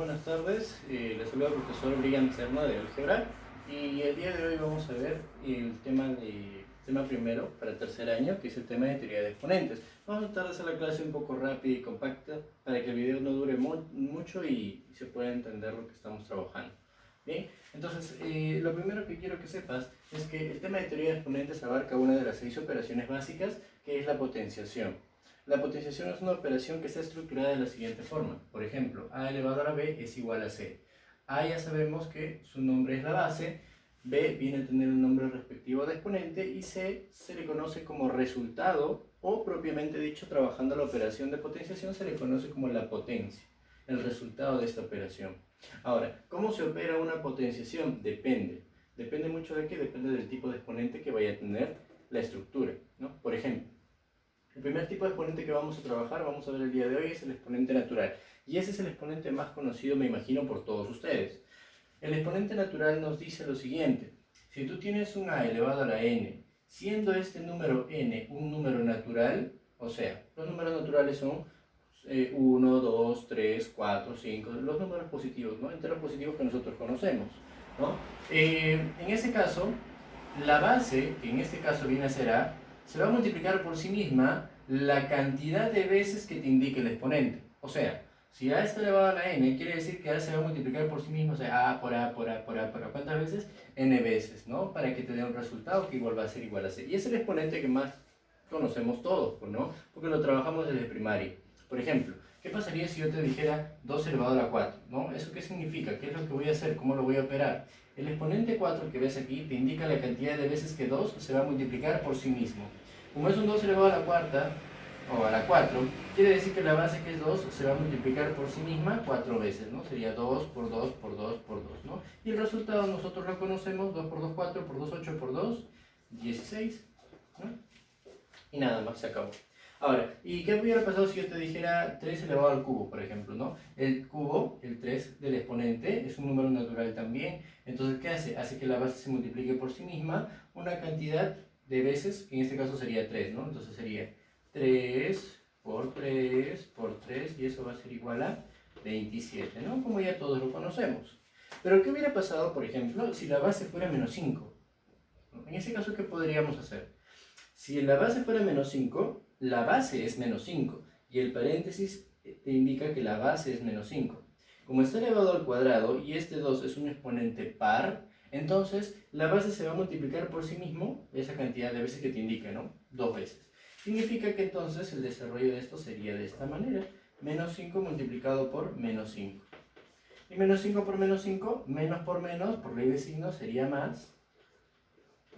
Buenas tardes. Les saluda el profesor Brian Serna de Álgebra y el día de hoy vamos a ver el tema primero para tercer año, que es el tema de teoría de exponentes. Vamos a tratar de hacer la clase un poco rápida y compacta para que el video no dure mucho y se pueda entender lo que estamos trabajando. Bien, entonces lo primero que quiero que sepas es que el tema de teoría de exponentes abarca una de las 6 operaciones básicas, que es la potenciación. La potenciación es una operación que está estructurada de la siguiente forma. Por ejemplo, a elevado a la b es igual a c. A ya sabemos que su nombre es la base, b viene a tener un nombre respectivo de exponente y c se le conoce como resultado, o propiamente dicho, trabajando la operación de potenciación, se le conoce como la potencia, el resultado de esta operación. Ahora, ¿cómo se opera una potenciación? Depende. ¿Depende mucho de qué? Depende del tipo de exponente que vaya a tener la estructura, ¿no? Por ejemplo, el primer tipo de exponente que vamos a trabajar, vamos a ver el día de hoy, es el exponente natural. Y ese es el exponente más conocido, me imagino, por todos ustedes. El exponente natural nos dice lo siguiente. Si tú tienes un a elevado a la n, siendo este número n un número natural, o sea, los números naturales son 1, 2, 3, 4, 5, los números positivos, ¿no? Enteros positivos que nosotros conocemos, ¿no? En ese caso, la base, que en este caso viene a ser a, se va a multiplicar por sí misma la cantidad de veces que te indique el exponente. O sea, si a está elevado a la n, quiere decir que a se va a multiplicar por sí mismo, o sea, a por a por a por a por a, ¿cuántas veces? N veces, ¿no? Para que te dé un resultado que igual va a ser igual a c. Y es el exponente que más conocemos todos, ¿no? Porque lo trabajamos desde primaria. Por ejemplo, ¿qué pasaría si yo te dijera 2 elevado a la 4? ¿No? ¿Eso qué significa? ¿Qué es lo que voy a hacer? ¿Cómo lo voy a operar? El exponente 4 que ves aquí te indica la cantidad de veces que 2 se va a multiplicar por sí mismo. Como es un 2 elevado a la cuarta, o a la 4, quiere decir que la base que es 2 se va a multiplicar por sí misma 4 veces, ¿no? Sería 2 por 2 por 2 por 2, ¿no? Y el resultado nosotros lo conocemos, 2 por 2, 4, por 2, 8, por 2, 16, ¿no? Y nada más, se acabó. Ahora, ¿y qué hubiera pasado si yo te dijera 3 elevado al cubo, por ejemplo, ¿no? El cubo, el 3 del exponente, es un número natural también. Entonces, ¿qué hace? Hace que la base se multiplique por sí misma una cantidad de veces, que en este caso sería 3, ¿no? Entonces sería 3 por 3 por 3, y eso va a ser igual a 27, ¿no? Como ya todos lo conocemos. Pero, ¿qué hubiera pasado, por ejemplo, si la base fuera menos 5? En ese caso, ¿qué podríamos hacer? Si la base fuera menos 5, la base es menos 5 y el paréntesis te indica que la base es menos 5. Como está elevado al cuadrado y este 2 es un exponente par, entonces la base se va a multiplicar por sí mismo esa cantidad de veces que te indica, ¿no? 2 veces. Significa que entonces el desarrollo de esto sería de esta manera. Menos 5 multiplicado por menos 5. Y menos 5 por menos, por ley de signos, sería más,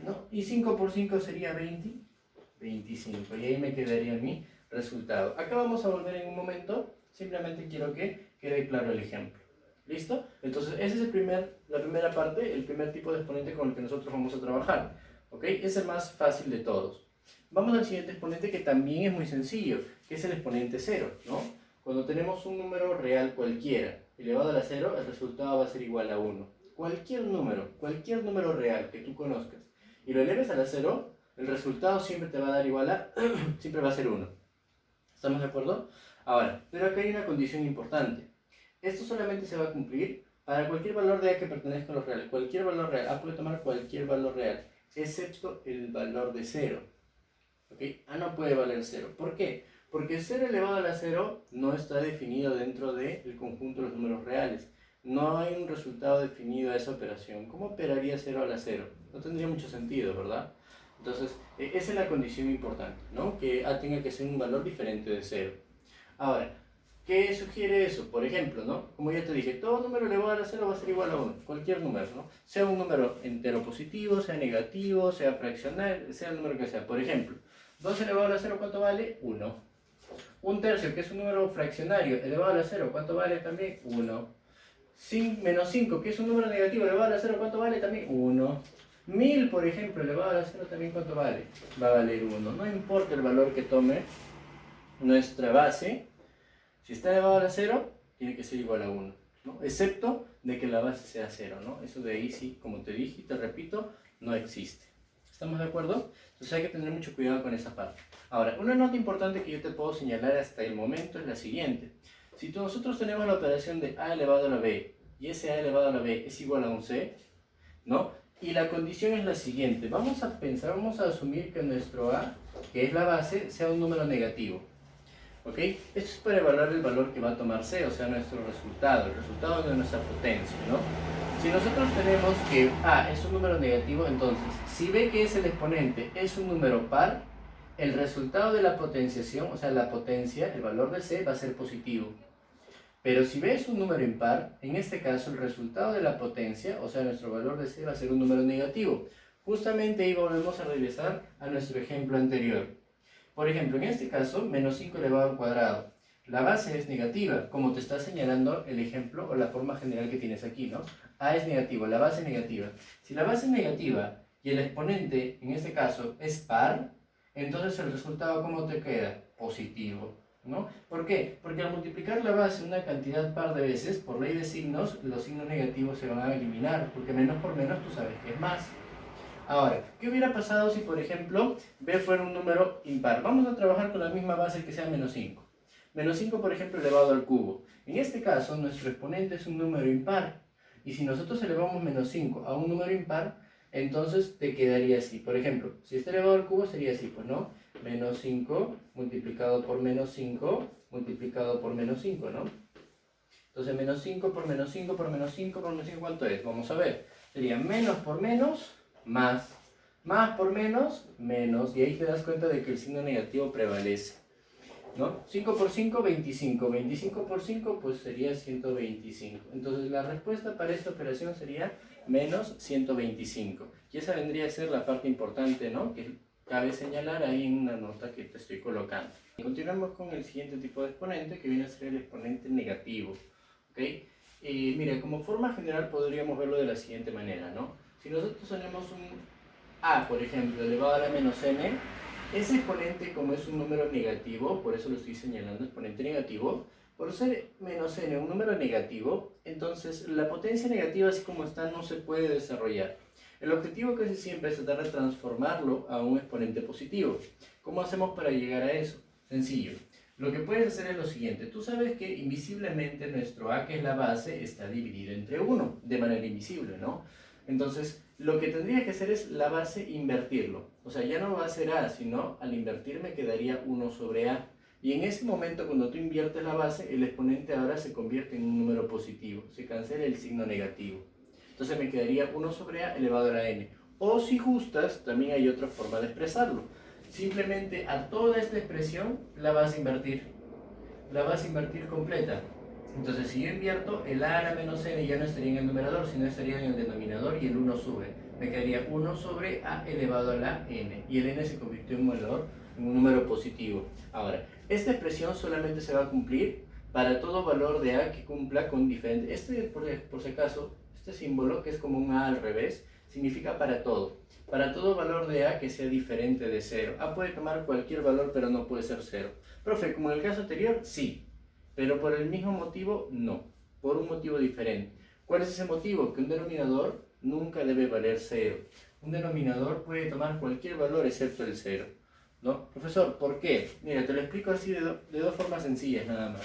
¿no? Y 5 por 5 sería 20, 25. Y ahí me quedaría mi resultado. Acá vamos a volver en un momento. Simplemente quiero que quede claro el ejemplo. ¿Listo? Entonces, esa es la primera parte, el primer tipo de exponente con el que nosotros vamos a trabajar. ¿Ok? Es el más fácil de todos. Vamos al siguiente exponente, que también es muy sencillo, que es el exponente 0, ¿no? Cuando tenemos un número real cualquiera elevado a la 0, el resultado va a ser igual a 1. Cualquier número real que tú conozcas y lo eleves a la 0, el resultado siempre te va a dar igual a, siempre va a ser 1. ¿Estamos de acuerdo? Ahora, pero acá hay una condición importante. Esto solamente se va a cumplir para cualquier valor de A que pertenezca a los reales. Cualquier valor real. A puede tomar cualquier valor real, excepto el valor de 0. ¿Ok? A no puede valer 0. ¿Por qué? Porque 0 elevado a la 0 no está definido dentro del conjunto de los números reales. No hay un resultado definido a esa operación. ¿Cómo operaría 0 a la 0? No tendría mucho sentido, ¿verdad? Entonces, esa es la condición importante, ¿no? Que A tenga que ser un valor diferente de 0. Ahora, ¿qué sugiere eso? Por ejemplo, ¿no? Como ya te dije, todo número elevado a la 0 va a ser igual a 1. Cualquier número, ¿no? Sea un número entero positivo, sea negativo, sea fraccional, sea el número que sea. Por ejemplo, 2 elevado a la 0, ¿cuánto vale? 1. Un tercio, que es un número fraccionario, elevado a la 0, ¿cuánto vale también? 1. Menos 5, que es un número negativo, elevado a la 0, ¿cuánto vale también? 1. 1000, por ejemplo, elevado a la 0 también, ¿cuánto vale? Va a valer 1. No importa el valor que tome nuestra base, si está elevado a la 0, tiene que ser igual a 1, ¿no? Excepto de que la base sea 0, ¿no? Eso de ahí sí, como te dije y te repito, no existe. ¿Estamos de acuerdo? Entonces hay que tener mucho cuidado con esa parte. Ahora, una nota importante que yo te puedo señalar hasta el momento es la siguiente. Si nosotros tenemos la operación de a elevado a la b y ese a elevado a la b es igual a un c, ¿no? Y la condición es la siguiente. Vamos a asumir que nuestro a, que es la base, sea un número negativo. ¿Ok? Esto es para evaluar el valor que va a tomar c, o sea, nuestro resultado, el resultado de nuestra potencia, ¿no? Si nosotros tenemos que a es un número negativo, entonces, si b que es el exponente es un número par, el resultado de la potenciación, o sea, la potencia, el valor de c va a ser positivo. Pero si b es un número impar, en este caso el resultado de la potencia, o sea, nuestro valor de c va a ser un número negativo. Justamente ahí volvemos a regresar a nuestro ejemplo anterior. Por ejemplo, en este caso, menos 5 elevado al cuadrado. La base es negativa, como te está señalando el ejemplo o la forma general que tienes aquí, ¿no? A es negativo, la base es negativa. Si la base es negativa y el exponente, en este caso, es par, entonces el resultado, ¿cómo te queda? Positivo, ¿no? ¿Por qué? Porque al multiplicar la base una cantidad par de veces, por ley de signos, los signos negativos se van a eliminar, porque menos por menos tú sabes que es más. Ahora, ¿qué hubiera pasado si, por ejemplo, b fuera un número impar? Vamos a trabajar con la misma base que sea menos 5. Menos 5, por ejemplo, elevado al cubo. En este caso, nuestro exponente es un número impar. Y si nosotros elevamos menos 5 a un número impar, entonces te quedaría así. Por ejemplo, si está elevado al cubo sería así, pues, ¿no? Menos 5 multiplicado por menos 5 multiplicado por menos 5, ¿no? Entonces, menos 5 por menos 5 por menos 5 por menos 5, ¿cuánto es? Vamos a ver. Sería menos por menos, más. Más por menos, menos. Y ahí te das cuenta de que el signo negativo prevalece, ¿no? 5 por 5, 25. 25 por 5, pues sería 125. Entonces, la respuesta para esta operación sería menos 125. Y esa vendría a ser la parte importante, ¿no? Que cabe señalar ahí en una nota que te estoy colocando. Continuamos con el siguiente tipo de exponente, que viene a ser el exponente negativo. ¿Ok? Mira, como forma general podríamos verlo de la siguiente manera, ¿no? Si nosotros tenemos un a, por ejemplo, elevado a la menos n, ese exponente, como es un número negativo, por eso lo estoy señalando, exponente negativo, por ser menos n un número negativo, entonces la potencia negativa así como está no se puede desarrollar. El objetivo casi siempre es tratar de transformarlo a un exponente positivo. ¿Cómo hacemos para llegar a eso? Sencillo. Lo que puedes hacer es lo siguiente. Tú sabes que invisiblemente nuestro a, que es la base, está dividido entre 1, de manera invisible, ¿no? Entonces, lo que tendría que hacer es la base invertirlo. O sea, ya no va a ser a, sino al invertir me quedaría 1 sobre a. Y en ese momento, cuando tú inviertes la base, el exponente ahora se convierte en un número positivo. Se cancela el signo negativo. Entonces me quedaría 1 sobre a elevado a la n. O si gustas, también hay otra forma de expresarlo. Simplemente a toda esta expresión la vas a invertir. La vas a invertir completa. Entonces, si yo invierto, el a a la menos n ya no estaría en el numerador, sino estaría en el denominador y el 1 sube. Me quedaría 1 sobre a elevado a la n. Y el n se convirtió en un número positivo. Ahora, esta expresión solamente se va a cumplir para todo valor de a que cumpla con diferente. Por si acaso, este símbolo, que es como un a al revés, significa para todo. Para todo valor de a que sea diferente de 0. A puede tomar cualquier valor, pero no puede ser 0. Profe, como en el caso anterior, sí. Pero por el mismo motivo, no. Por un motivo diferente. ¿Cuál es ese motivo? Que un denominador nunca debe valer 0. Un denominador puede tomar cualquier valor excepto el 0. ¿No? Profesor, ¿por qué? Mira, te lo explico así de dos formas sencillas nada más.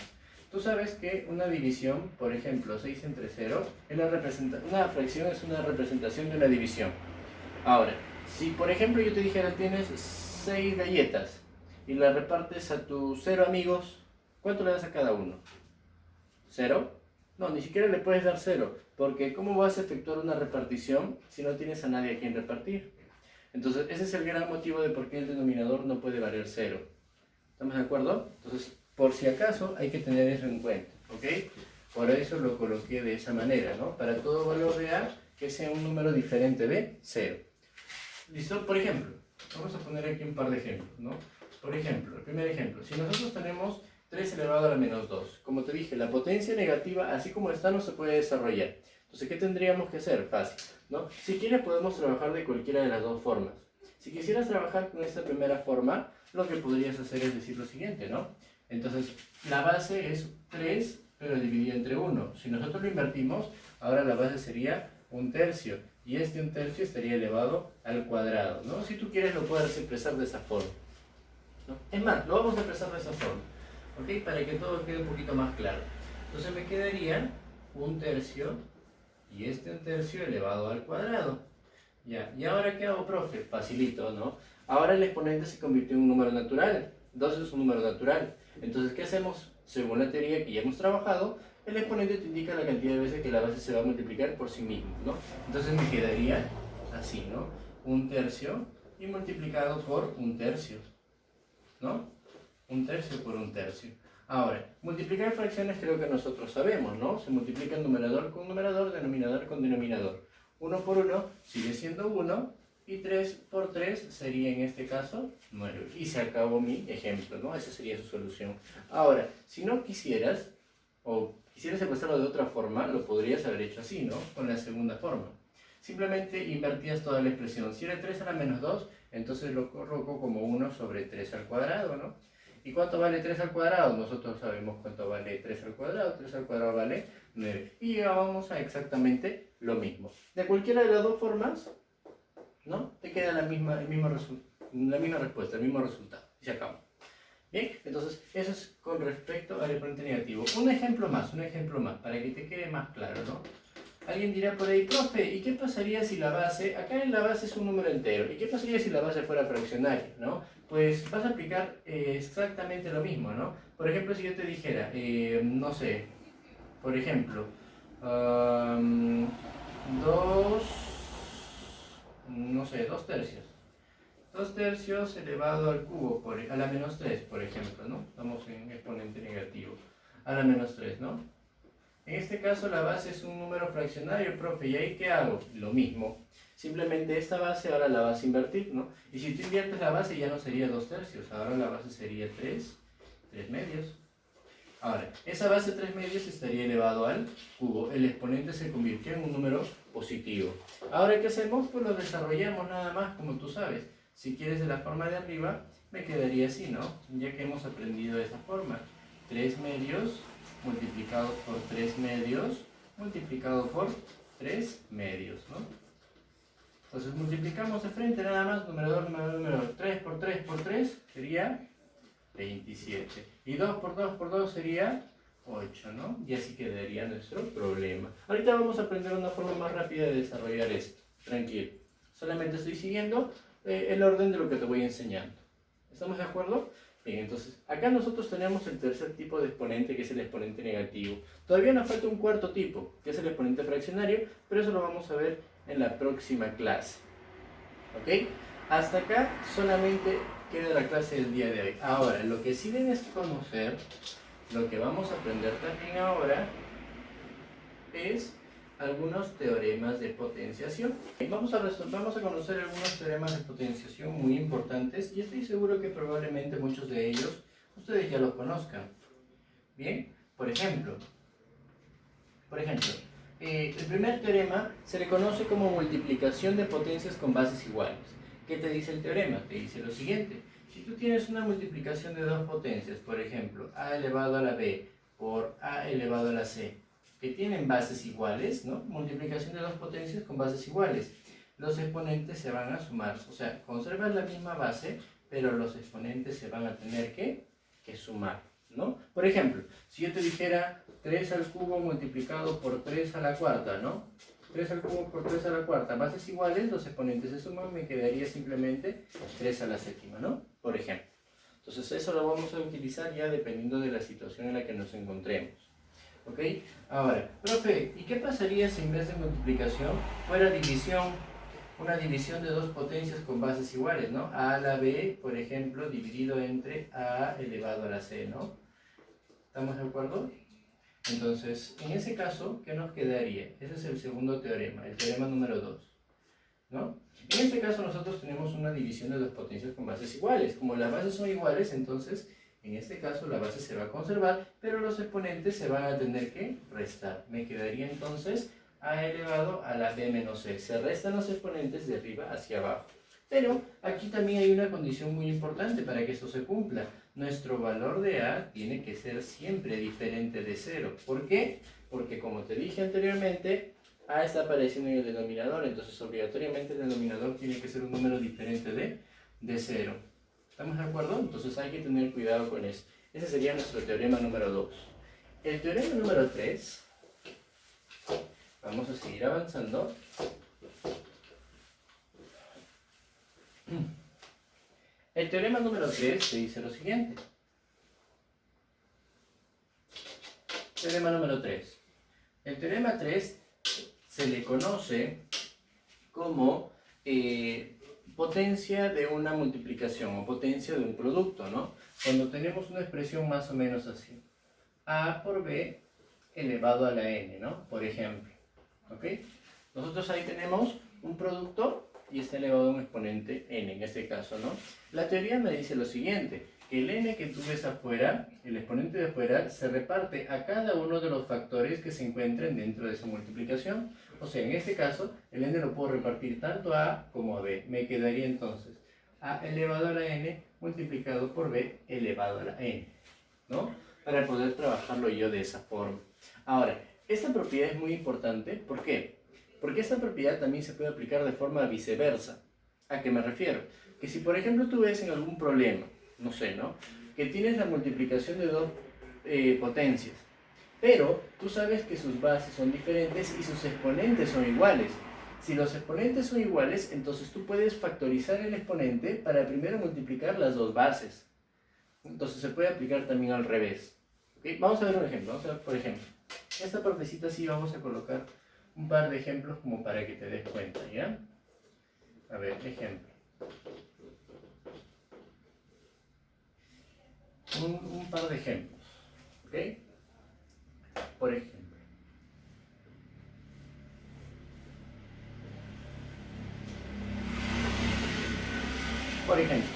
Tú sabes que una división, por ejemplo, 6 entre 0, una fracción es una representación de una división. Ahora, si por ejemplo yo te dijera tienes 6 galletas y las repartes a tus 0 amigos, ¿cuánto le das a cada uno? ¿0? No, ni siquiera le puedes dar 0, porque ¿cómo vas a efectuar una repartición si no tienes a nadie a quien repartir? Entonces, ese es el gran motivo de por qué el denominador no puede valer 0. ¿Estamos de acuerdo? Entonces, por si acaso, hay que tener eso en cuenta, ¿ok? Por eso lo coloqué de esa manera, ¿no? Para todo valor de a que sea un número diferente de 0. ¿Listo? Por ejemplo, vamos a poner aquí un par de ejemplos, ¿no? Por ejemplo, el primer ejemplo, si nosotros tenemos 3 elevado a la menos 2, como te dije, la potencia negativa, así como está, no se puede desarrollar. Entonces, ¿qué tendríamos que hacer? Fácil, ¿no? Si quieres, podemos trabajar de cualquiera de las dos formas. Si quisieras trabajar con esta primera forma, lo que podrías hacer es decir lo siguiente, ¿no? Entonces, la base es 3, pero dividido entre 1. Si nosotros lo invertimos, ahora la base sería 1/3. Y este 1/3 estaría elevado al cuadrado, ¿no? Si tú quieres, lo puedes expresar de esa forma, ¿no? Es más, lo vamos a expresar de esa forma. ¿ok? Para que todo quede un poquito más claro. Entonces me quedaría 1/3 y este 1/3 elevado al cuadrado. Ya, ¿y ahora qué hago, profe? Facilito, ¿no? Ahora el exponente se convirtió en un número natural. 2 es un número natural. Entonces, ¿qué hacemos? Según la teoría que ya hemos trabajado, el exponente te indica la cantidad de veces que la base se va a multiplicar por sí mismo, ¿no? Entonces me quedaría así, ¿no? 1/3 y multiplicado por 1/3, ¿no? 1/3 por 1/3. Ahora, multiplicar fracciones creo que nosotros sabemos, ¿no? Se multiplica numerador con numerador, denominador con denominador. 1 por 1 sigue siendo 1 y 3 por 3 sería en este caso 9. Y se acabó mi ejemplo, ¿no? Esa sería su solución. Ahora, si no quisieras, o quisieras expresarlo de otra forma, lo podrías haber hecho así, ¿no? Con la segunda forma. Simplemente invertías toda la expresión. Si era 3 a la menos 2, entonces lo coloco como 1 sobre 3 al cuadrado, ¿no? ¿Y cuánto vale 3 al cuadrado? Nosotros sabemos cuánto vale 3 al cuadrado. 3 al cuadrado vale 9. Y llegábamos a exactamente lo mismo. De cualquiera de las dos formas, ¿no? Te queda la misma respuesta, el mismo resultado. Y se acabó. Bien, entonces eso es con respecto al exponente negativo. Un ejemplo más, para que te quede más claro, ¿no? Alguien dirá por ahí, profe, ¿y qué pasaría si la base, acá en la base es un número entero, ¿y qué pasaría si la base fuera fraccionaria, ¿no? Pues vas a aplicar exactamente lo mismo, ¿no? Por ejemplo, si yo te dijera, no sé, por ejemplo, 2, no sé, 2/3. 2/3 elevado al cubo, a la menos 3, por ejemplo, ¿no? Estamos en exponente negativo. A la menos 3, ¿no? En este caso la base es un número fraccionario, profe, ¿y ahí qué hago? Lo mismo. Simplemente esta base ahora la vas a invertir, ¿no? Y si tú inviertes la base ya no sería 2/3, ahora la base sería 3 medios. Ahora, esa base 3 medios estaría elevado al cubo. El exponente se convirtió en un número positivo. Ahora, ¿qué hacemos? Pues lo desarrollamos nada más, como tú sabes. Si quieres de la forma de arriba, me quedaría así, ¿no? Ya que hemos aprendido de esa forma. 3 medios multiplicado por 3 medios multiplicado por 3 medios, ¿no? Entonces multiplicamos de frente nada más, numerador, numerador. 3 por 3 por 3 sería 27. Y 2 por 2 por 2 sería 8, ¿no? Y así quedaría nuestro problema. Ahorita vamos a aprender una forma más rápida de desarrollar esto. Tranquilo. Solamente estoy siguiendo el orden de lo que te voy enseñando. ¿Estamos de acuerdo? Bien, entonces, acá nosotros tenemos el tercer tipo de exponente, que es el exponente negativo. Todavía nos falta un cuarto tipo, que es el exponente fraccionario, pero eso lo vamos a ver en la próxima clase. ¿Ok? Hasta acá solamente queda la clase del día de hoy. Ahora, lo que sí debes conocer, lo que vamos a aprender también ahora, es algunos teoremas de potenciación. Vamos a conocer algunos teoremas de potenciación muy importantes y estoy seguro que probablemente muchos de ellos ustedes ya los conozcan. Bien, por ejemplo, el primer teorema se le conoce como multiplicación de potencias con bases iguales. ¿Qué te dice el teorema? Te dice lo siguiente: si tú tienes una multiplicación de dos potencias, por ejemplo, a elevado a la b por a elevado a la c, que tienen bases iguales, ¿no? Multiplicación de dos potencias con bases iguales. Los exponentes se van a sumar, o sea, conservas la misma base, pero los exponentes se van a tener que sumar, ¿no? Por ejemplo, si yo te dijera 3 al cubo multiplicado por 3 a la cuarta, ¿no? 3 al cubo por 3 a la cuarta, bases iguales, los exponentes se suman, me quedaría simplemente 3 a la séptima, ¿no? Por ejemplo. Entonces eso lo vamos a utilizar ya dependiendo de la situación en la que nos encontremos. ¿Ok? Ahora, profe, ¿y qué pasaría si en vez de multiplicación fuera división? Una división de dos potencias con bases iguales, ¿no? A a la b, por ejemplo, dividido entre a elevado a la c, ¿no? ¿Estamos de acuerdo? Entonces, en ese caso, ¿qué nos quedaría? Ese es el segundo teorema, el teorema número 2, ¿no? En este caso nosotros tenemos una división de dos potencias con bases iguales. Como las bases son iguales, entonces, en este caso la base se va a conservar, pero los exponentes se van a tener que restar. Me quedaría entonces a elevado a la b menos c. Se restan los exponentes de arriba hacia abajo. Pero aquí también hay una condición muy importante para que esto se cumpla. Nuestro valor de a tiene que ser siempre diferente de 0. ¿Por qué? Porque como te dije anteriormente, a está apareciendo en el denominador, entonces obligatoriamente el denominador tiene que ser un número diferente de 0. ¿Estamos de acuerdo? Entonces hay que tener cuidado con eso. Ese sería nuestro teorema número 2. El teorema número 3, vamos a seguir avanzando. El teorema número 3 te dice lo siguiente. Teorema número 3. El teorema 3 se le conoce como potencia de una multiplicación o potencia de un producto, ¿no? Cuando tenemos una expresión más o menos así. A por B elevado a la n, ¿no? Por ejemplo. ¿Ok? Nosotros ahí tenemos un producto y está elevado a un exponente n, en este caso, ¿no? La teoría me dice lo siguiente, que el n que tú ves afuera, el exponente de afuera, se reparte a cada uno de los factores que se encuentren dentro de esa multiplicación. O sea, en este caso, el n lo puedo repartir tanto a A como a B. Me quedaría entonces a elevado a la n multiplicado por b elevado a la n, ¿no? Para poder trabajarlo yo de esa forma. Ahora, esta propiedad es muy importante. ¿Por qué? Porque esta propiedad también se puede aplicar de forma viceversa. ¿A qué me refiero? Que si por ejemplo tú ves en algún problema, no sé, ¿no? Que tienes la multiplicación de dos potencias, pero tú sabes que sus bases son diferentes y sus exponentes son iguales. Si los exponentes son iguales, entonces tú puedes factorizar el exponente para primero multiplicar las dos bases. Entonces se puede aplicar también al revés. ¿Okay? Vamos a ver un ejemplo. Vamos a ver, por ejemplo, esta partecita sí vamos a colocar un par de ejemplos como para que te des cuenta, ¿ya? A ver, ejemplo. Un par de ejemplos, ¿ok? Por ejemplo. Por ejemplo.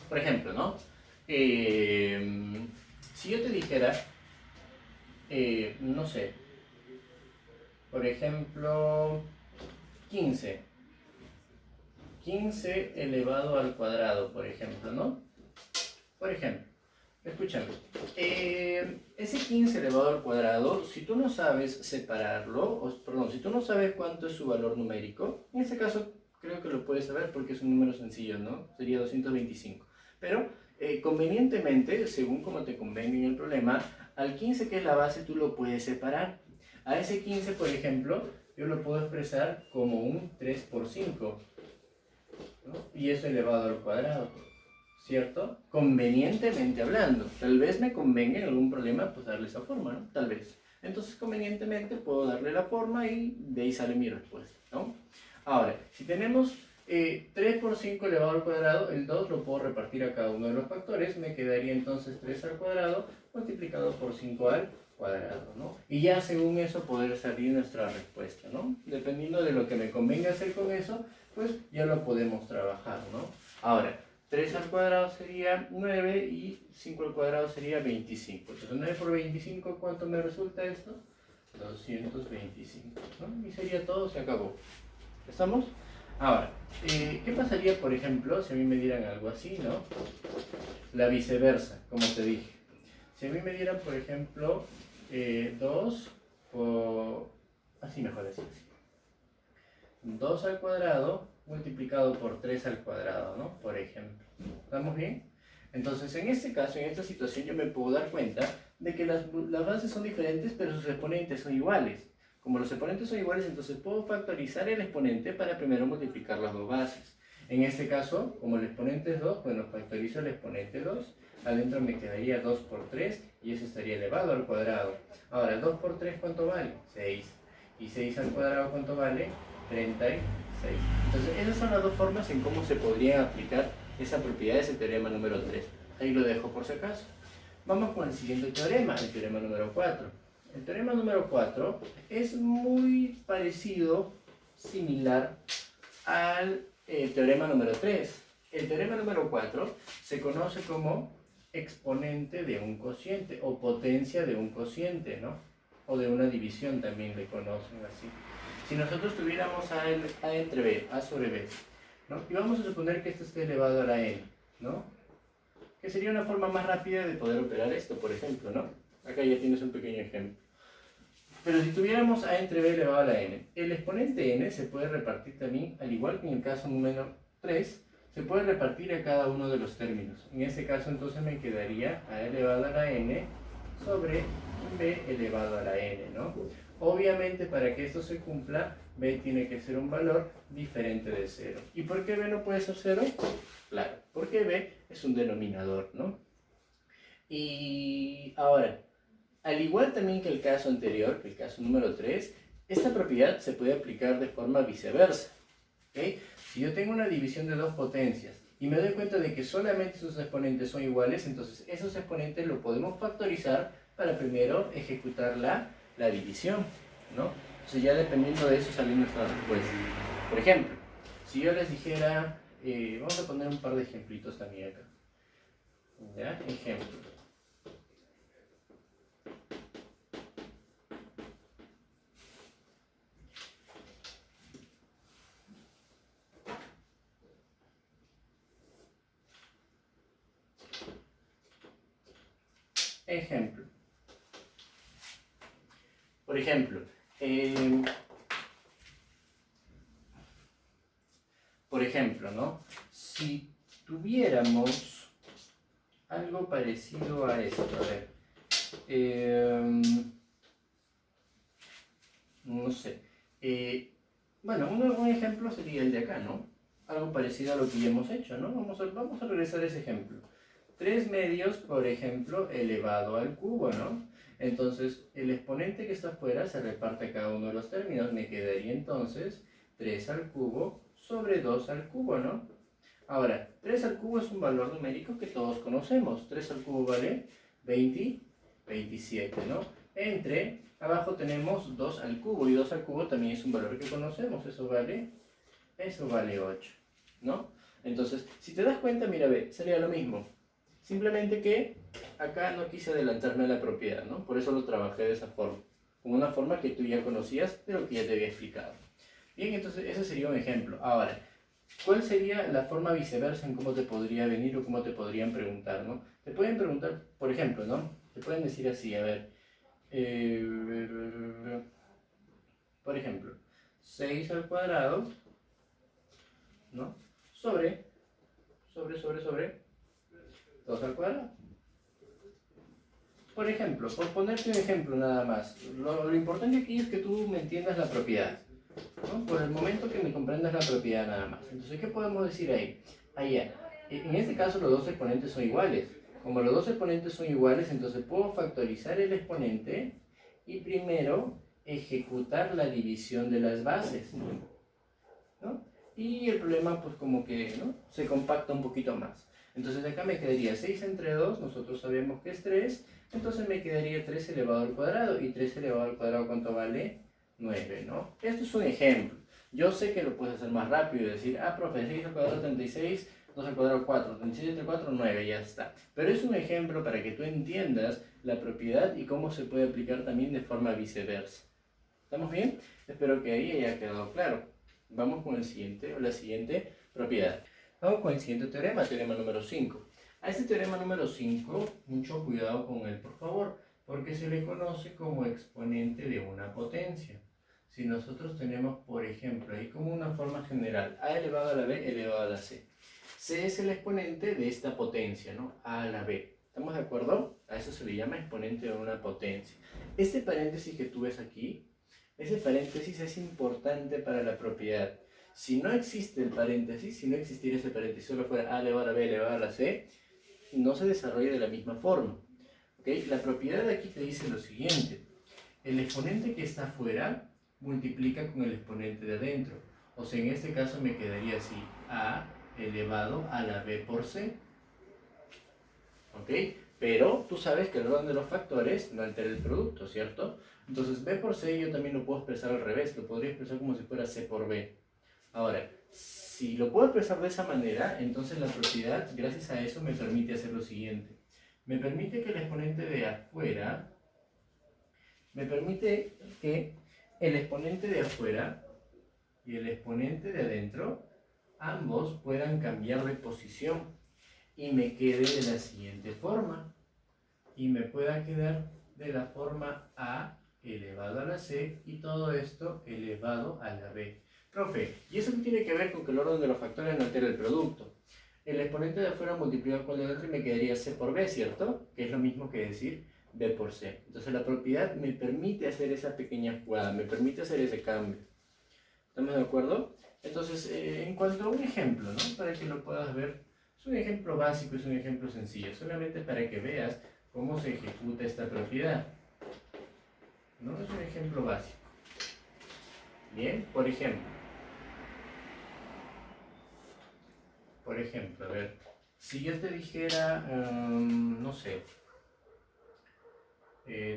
Por ejemplo, ¿no? Si yo te dijera, no sé, por ejemplo, 15 elevado al cuadrado, por ejemplo, ¿no? Por ejemplo, escúchame, ese 15 elevado al cuadrado, si tú no sabes separarlo, perdón, si tú no sabes cuánto es su valor numérico, en este caso creo que lo puedes saber porque es un número sencillo, ¿no? Sería 225. Pero convenientemente, según como te convenga en el problema, al 15 que es la base tú lo puedes separar. A ese 15, por ejemplo, yo lo puedo expresar como un 3 por 5, ¿no? Y eso elevado al cuadrado, ¿cierto? Convenientemente hablando. Tal vez me convenga en algún problema pues darle esa forma, ¿no? Tal vez. Entonces convenientemente puedo darle la forma y de ahí sale mi respuesta, ¿no? Ahora, si tenemos 3 por 5 elevado al cuadrado, el 2 lo puedo repartir a cada uno de los factores, me quedaría entonces 3 al cuadrado multiplicado por 5 al cuadrado, ¿no? Y ya según eso poder salir nuestra respuesta, ¿no? Dependiendo de lo que me convenga hacer con eso, pues ya lo podemos trabajar, ¿no? Ahora, 3 al cuadrado sería 9 y 5 al cuadrado sería 25. Entonces 9 por 25, ¿cuánto me resulta esto? 225, ¿no? Y sería todo, se acabó. ¿Estamos? Ahora, ¿qué pasaría, por ejemplo, si a mí me dieran algo así, ¿no? La viceversa, como te dije. Si a mí me dieran, por ejemplo, 2 por... Así mejor decir así. 2 al cuadrado multiplicado por 3 al cuadrado, ¿no? Por ejemplo. ¿Estamos bien? Entonces, en este caso, en esta situación, yo me puedo dar cuenta de que las bases son diferentes, pero sus exponentes son iguales. Como los exponentes son iguales, entonces puedo factorizar el exponente para primero multiplicar las dos bases. En este caso, como el exponente es 2, bueno, factorizo el exponente 2. Adentro me quedaría 2 por 3 y eso estaría elevado al cuadrado. Ahora, 2 por 3, ¿cuánto vale? 6. Y 6 al cuadrado, ¿cuánto vale? 36. Entonces, esas son las dos formas en cómo se podría aplicar esa propiedad de ese teorema número 3. Ahí lo dejo por si acaso. Vamos con el siguiente teorema, el teorema número 4. El teorema número 4 es muy parecido, similar al teorema número 3. El teorema número 4 se conoce como exponente de un cociente o potencia de un cociente, ¿no? O de una división también le conocen así. Si nosotros tuviéramos A entre B, A sobre B, ¿no? Y vamos a suponer que esto esté elevado a la N, ¿no? Que sería una forma más rápida de poder operar esto, por ejemplo, ¿no? Acá ya tienes un pequeño ejemplo. Pero si tuviéramos A entre B elevado a la N, el exponente N se puede repartir también, al igual que en el caso número 3 se puede repartir a cada uno de los términos. En este caso entonces me quedaría a elevado a la n sobre b elevado a la n, ¿no? Obviamente para que esto se cumpla, b tiene que ser un valor diferente de 0. ¿Y por qué b no puede ser 0? Claro, porque b es un denominador, ¿no? Y ahora, al igual también que el caso anterior, que el caso número 3, esta propiedad se puede aplicar de forma viceversa. ¿Okay? Si yo tengo una división de dos potencias y me doy cuenta de que solamente sus exponentes son iguales, entonces esos exponentes lo podemos factorizar para primero ejecutar la división, ¿no? Entonces ya dependiendo de eso sale nuestra respuesta. Por ejemplo, si yo les dijera, vamos a poner un par de ejemplitos también acá. ¿Ya? Ejemplo. Ejemplo. Por ejemplo, ¿no? Si tuviéramos algo parecido a esto, a ver, no sé, bueno, un ejemplo sería el de acá, ¿no? Algo parecido a lo que ya hemos hecho, ¿no? Vamos a regresar a ese ejemplo. 3 medios, por ejemplo, elevado al cubo, ¿no? Entonces, el exponente que está afuera se reparte a cada uno de los términos. Me quedaría entonces 3 al cubo sobre 2 al cubo, ¿no? Ahora, 3 al cubo es un valor numérico que todos conocemos. 3 al cubo vale 27, ¿no? Abajo tenemos 2 al cubo, y 2 al cubo también es un valor que conocemos. Eso vale 8, ¿no? Entonces, si te das cuenta, mira, ve, sería lo mismo. Simplemente que acá no quise adelantarme a la propiedad, ¿no? Por eso lo trabajé de esa forma. Como una forma que tú ya conocías, pero que ya te había explicado. Bien, entonces ese sería un ejemplo. Ahora, ¿cuál sería la forma viceversa en cómo te podría venir o cómo te podrían preguntar, ¿no? Te pueden preguntar, por ejemplo, ¿no? Te pueden decir así, a ver. Por ejemplo, 6 al cuadrado, ¿no? Sobre 2 al cuadrado. Por ejemplo, por ponerte un ejemplo nada más, lo importante aquí es que tú me entiendas la propiedad, ¿no? Por el momento que me comprendas la propiedad nada más. Entonces, ¿qué podemos decir ahí? Allá. En este caso los dos exponentes son iguales. Como los dos exponentes son iguales, entonces puedo factorizar el exponente y primero ejecutar la división de las bases, ¿no? Y el problema pues como que, ¿no?, se compacta un poquito más. Entonces acá me quedaría 6 entre 2, nosotros sabemos que es 3, entonces me quedaría 3 elevado al cuadrado, y 3 elevado al cuadrado, ¿cuánto vale? 9, ¿no? Esto es un ejemplo. Yo sé que lo puedes hacer más rápido y decir, profe, 6 al cuadrado 36, 2 al cuadrado 4, 36 entre 4, 9, ya está. Pero es un ejemplo para que tú entiendas la propiedad y cómo se puede aplicar también de forma viceversa. ¿Estamos bien? Espero que ahí haya quedado claro. Vamos con el siguiente, o la siguiente propiedad. Vamos con el siguiente teorema, teorema número 5. A este teorema número 5, mucho cuidado con él, por favor, porque se le conoce como exponente de una potencia. Si nosotros tenemos, por ejemplo, ahí como una forma general, a elevado a la b elevado a la c. C es el exponente de esta potencia, ¿no? A a la b. ¿Estamos de acuerdo? A eso se le llama exponente de una potencia. Este paréntesis que tú ves aquí, ese paréntesis es importante para la propiedad. Si no existe el paréntesis, si no existiera ese paréntesis, solo fuera a elevado a b elevado a la c, no se desarrolla de la misma forma. ¿Okay? La propiedad aquí te dice lo siguiente. El exponente que está afuera multiplica con el exponente de adentro. O sea, en este caso me quedaría así, a elevado a la b por c. ¿Ok? Pero tú sabes que el orden de los factores no altera el producto, ¿cierto? Entonces b por c yo también lo puedo expresar al revés, lo podría expresar como si fuera c por b. Ahora, si lo puedo expresar de esa manera, entonces la propiedad, gracias a eso, me permite hacer lo siguiente. Me permite que el exponente de afuera, me permite que el exponente de afuera y el exponente de adentro, ambos puedan cambiar de posición y me quede de la siguiente forma. Y me pueda quedar de la forma a elevado a la c y todo esto elevado a la b. Profe, ¿y eso qué tiene que ver con que el orden de los factores no altera el producto? El exponente de afuera multiplicado con el de dentro y me quedaría C por B, ¿cierto? Que es lo mismo que decir B por C. Entonces la propiedad me permite hacer esa pequeña jugada, me permite hacer ese cambio. ¿Estamos de acuerdo? Entonces, en cuanto a un ejemplo, ¿no? Para que lo puedas ver, es un ejemplo básico, es un ejemplo sencillo, solamente para que veas cómo se ejecuta esta propiedad. ¿No? Es un ejemplo básico. Bien, por ejemplo, a ver, si yo te dijera, no sé,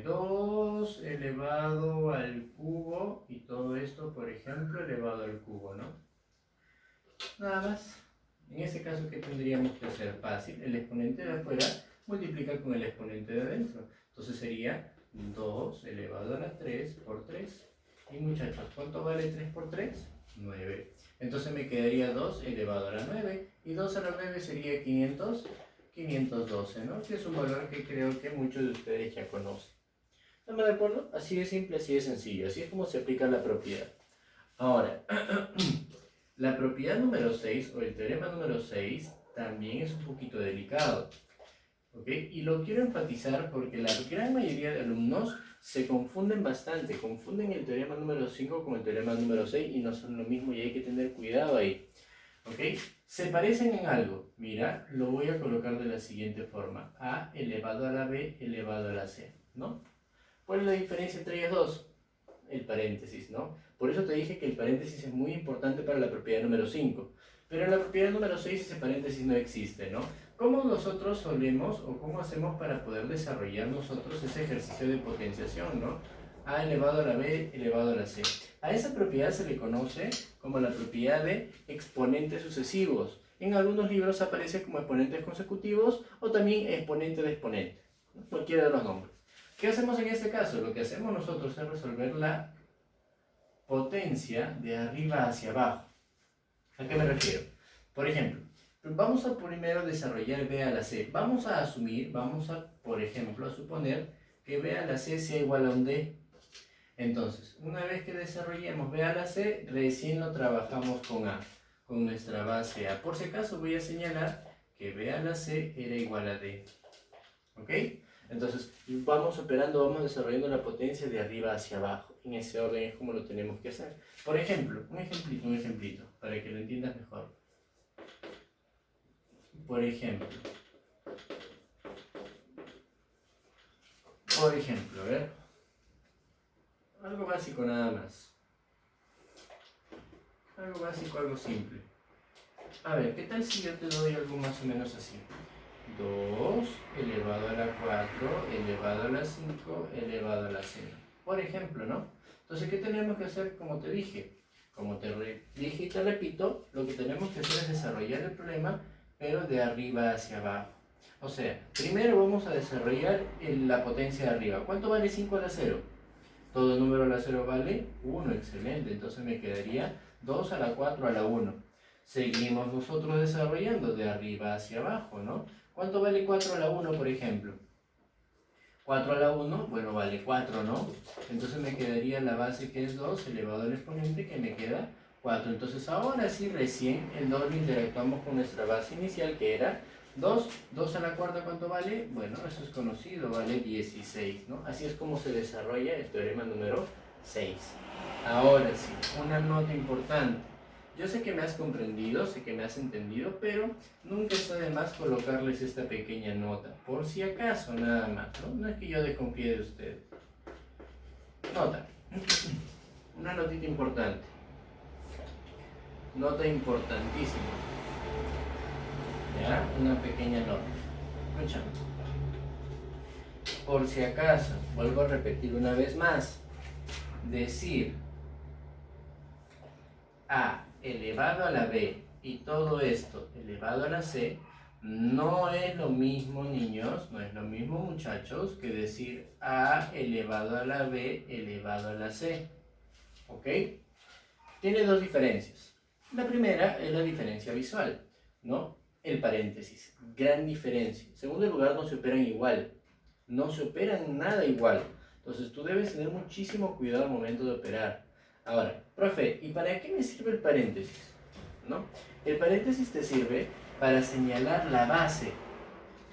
2 elevado al cubo y todo esto, por ejemplo, elevado al cubo, ¿no? Nada más. En ese caso, ¿qué tendríamos que hacer? Fácil, el exponente de afuera multiplica con el exponente de adentro. Entonces sería 2 elevado a la 3 por 3. Y muchachos, ¿cuánto vale 3 por 3? 9. Entonces me quedaría 2 elevado a la 9. Y 2 a la 9 sería 512, ¿no? Que es un valor que creo que muchos de ustedes ya conocen. ¿Estamos de acuerdo? Así de simple, así de sencillo. Así es como se aplica la propiedad. Ahora, la propiedad número 6 o el teorema número 6 también es un poquito delicado. ¿Ok? Y lo quiero enfatizar porque la gran mayoría de alumnos se confunden bastante, confunden el teorema número 5 con el teorema número 6 y no son lo mismo y hay que tener cuidado ahí. ¿Ok? Se parecen en algo. Mira, lo voy a colocar de la siguiente forma. A elevado a la B elevado a la C, ¿no? ¿Cuál es la diferencia entre ellas dos? El paréntesis, ¿no? Por eso te dije que el paréntesis es muy importante para la propiedad número 5. Pero en la propiedad número 6 ese paréntesis no existe, ¿no? ¿Cómo nosotros solemos o cómo hacemos para poder desarrollar nosotros ese ejercicio de potenciación, ¿no? A elevado a la B elevado a la C. A esa propiedad se le conoce como la propiedad de exponentes sucesivos. En algunos libros aparece como exponentes consecutivos o también exponente de exponente, ¿no? Cualquiera de los nombres. ¿Qué hacemos en este caso? Lo que hacemos nosotros es resolver la potencia de arriba hacia abajo. ¿A qué me refiero? Por ejemplo, vamos a primero desarrollar B a la C. Vamos a asumir, por ejemplo, a suponer que B a la C sea igual a un D. Entonces, una vez que desarrollemos B a la C, recién lo trabajamos con A, con nuestra base A. Por si acaso voy a señalar que B a la C era igual a D. ¿Ok? Entonces, vamos operando, vamos desarrollando la potencia de arriba hacia abajo. En ese orden es como lo tenemos que hacer. Por ejemplo, un ejemplito, para que lo entiendas mejor. Por ejemplo, a ver. Algo básico nada más. Algo básico, algo simple. A ver, ¿qué tal si yo te doy algo más o menos así? 2 elevado a la 4 elevado a la 5 elevado a la 0. Por ejemplo, ¿no? Entonces, ¿qué tenemos que hacer? Como te dije, dije y te repito, lo que tenemos que hacer es desarrollar el problema, pero de arriba hacia abajo. O sea, primero vamos a desarrollar la potencia de arriba. ¿Cuánto vale 5 a la 0? Todo número a la 0 vale 1, excelente. Entonces me quedaría 2 a la 4 a la 1. Seguimos nosotros desarrollando de arriba hacia abajo, ¿no? ¿Cuánto vale 4 a la 1, por ejemplo? 4 a la 1, bueno, vale 4, ¿no? Entonces me quedaría la base que es 2 elevado al exponente que me queda 4. Entonces ahora sí, recién el doble interactuamos con nuestra base inicial que era 2. 2 a la cuarta, ¿cuánto vale? Bueno, eso es conocido, vale 16, ¿no? Así es como se desarrolla el teorema número 6. Ahora sí, una nota importante. Yo sé que me has comprendido, sé que me has entendido, pero nunca está de más colocarles esta pequeña nota, por si acaso nada más, ¿no? No es que yo desconfíe de ustedes. Nota. Una notita importante. Nota importantísima. ¿Ya? Una pequeña nota. Escuchame. Por si acaso, vuelvo a repetir una vez más. Decir A elevado a la B y todo esto elevado a la C no es lo mismo, niños, no es lo mismo, muchachos, que decir A elevado a la B elevado a la C. ¿Ok? Tiene dos diferencias. La primera es la diferencia visual, ¿no? El paréntesis. Gran diferencia. En segundo lugar, no se operan igual. No se operan nada igual. Entonces tú debes tener muchísimo cuidado al momento de operar. Ahora, profe, ¿y para qué me sirve el paréntesis? ¿No? El paréntesis te sirve para señalar la base,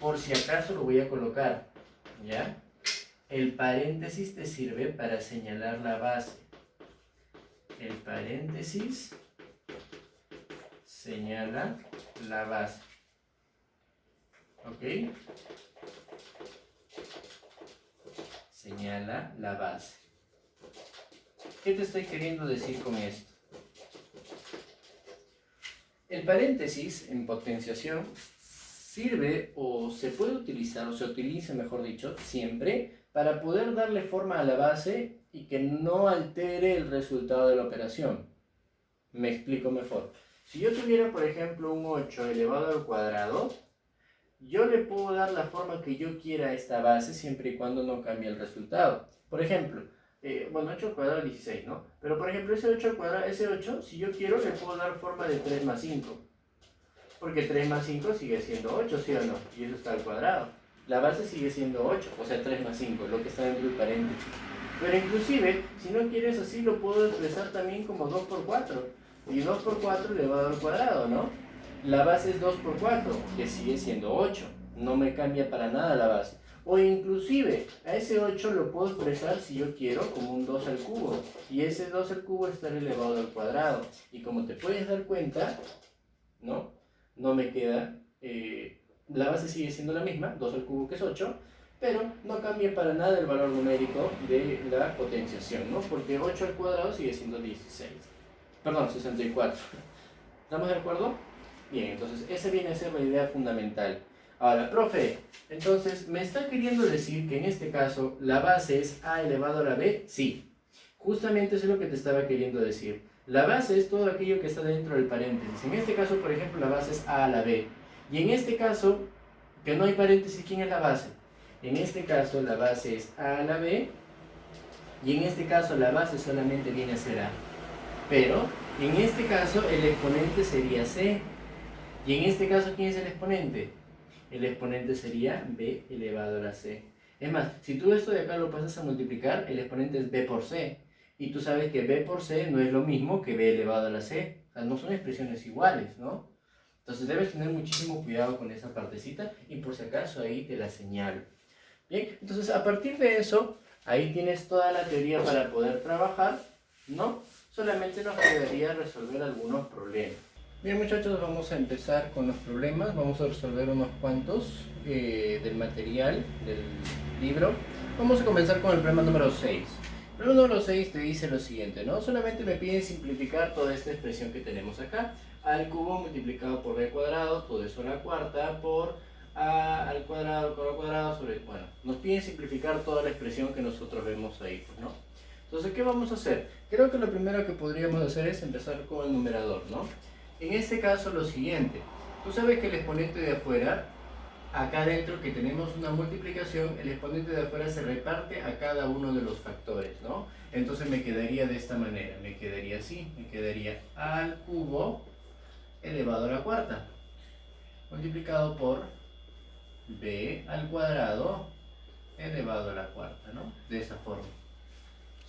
por si acaso lo voy a colocar, ¿ya? El paréntesis te sirve para señalar la base. El paréntesis señala la base. ¿Ok? Señala la base. ¿Qué te estoy queriendo decir con esto? El paréntesis en potenciación sirve o se puede utilizar, o se utiliza mejor dicho, siempre para poder darle forma a la base y que no altere el resultado de la operación. Me explico mejor. Si yo tuviera, por ejemplo, un 8 elevado al cuadrado, yo le puedo dar la forma que yo quiera a esta base siempre y cuando no cambie el resultado. Por ejemplo, bueno, 8 al cuadrado es 16, ¿no? Pero por ejemplo, ese 8 al cuadrado, ese 8, si yo quiero, le puedo dar forma de 3 más 5. Porque 3 más 5 sigue siendo 8, ¿sí o no? Y eso está al cuadrado. La base sigue siendo 8, o sea, 3 más 5, lo que está dentro del paréntesis. Pero inclusive, si no quieres así, lo puedo expresar también como 2 por 4. Y 2 por 4 elevado al cuadrado, ¿no? La base es 2 por 4, que sigue siendo 8. No me cambia para nada la base. O inclusive, a ese 8 lo puedo expresar si yo quiero como un 2 al cubo. Y ese 2 al cubo está elevado al cuadrado. Y como te puedes dar cuenta, ¿no? No me queda, la base sigue siendo la misma, 2 al cubo que es 8, pero no cambia para nada el valor numérico de la potenciación, ¿no? Porque 8 al cuadrado sigue siendo 16. Perdón, 64. ¿Estamos de acuerdo? Bien, entonces esa viene a ser la idea fundamental. Ahora, profe, entonces, ¿me está queriendo decir que en este caso la base es a elevado a la b? Sí, justamente eso es lo que te estaba queriendo decir. La base es todo aquello que está dentro del paréntesis. En este caso, por ejemplo, la base es a a la b. Y en este caso, que no hay paréntesis, ¿quién es la base? En este caso, la base es a a la b. Y en este caso, la base solamente viene a ser a. Pero, en este caso, el exponente sería c. Y en este caso, ¿quién es el exponente? El exponente sería b elevado a la c. Es más, si tú esto de acá lo pasas a multiplicar, el exponente es b por c. Y tú sabes que b por c no es lo mismo que b elevado a la c. O sea, no son expresiones iguales, ¿no? Entonces debes tener muchísimo cuidado con esa partecita y por si acaso ahí te la señalo. Bien, entonces a partir de eso, ahí tienes toda la teoría para poder trabajar, ¿no? Solamente nos quedaría resolver algunos problemas. Bien muchachos, vamos a empezar con los problemas, vamos a resolver unos cuantos del material, del libro. Vamos a comenzar con el problema número 6. El problema número 6 te dice lo siguiente, ¿no? Solamente me pide simplificar toda esta expresión que tenemos acá. A al cubo multiplicado por b cuadrado, todo eso a la cuarta, por a al cuadrado sobre... Bueno, nos piden simplificar toda la expresión que nosotros vemos ahí, ¿no? Entonces, ¿qué vamos a hacer? Creo que lo primero que podríamos hacer es empezar con el numerador, ¿no? En este caso lo siguiente, tú sabes que el exponente de afuera, acá adentro que tenemos una multiplicación, el exponente de afuera se reparte a cada uno de los factores, ¿no? Entonces me quedaría de esta manera, me quedaría así, me quedaría a al cubo elevado a la cuarta, multiplicado por b al cuadrado elevado a la cuarta, ¿no? De esta forma.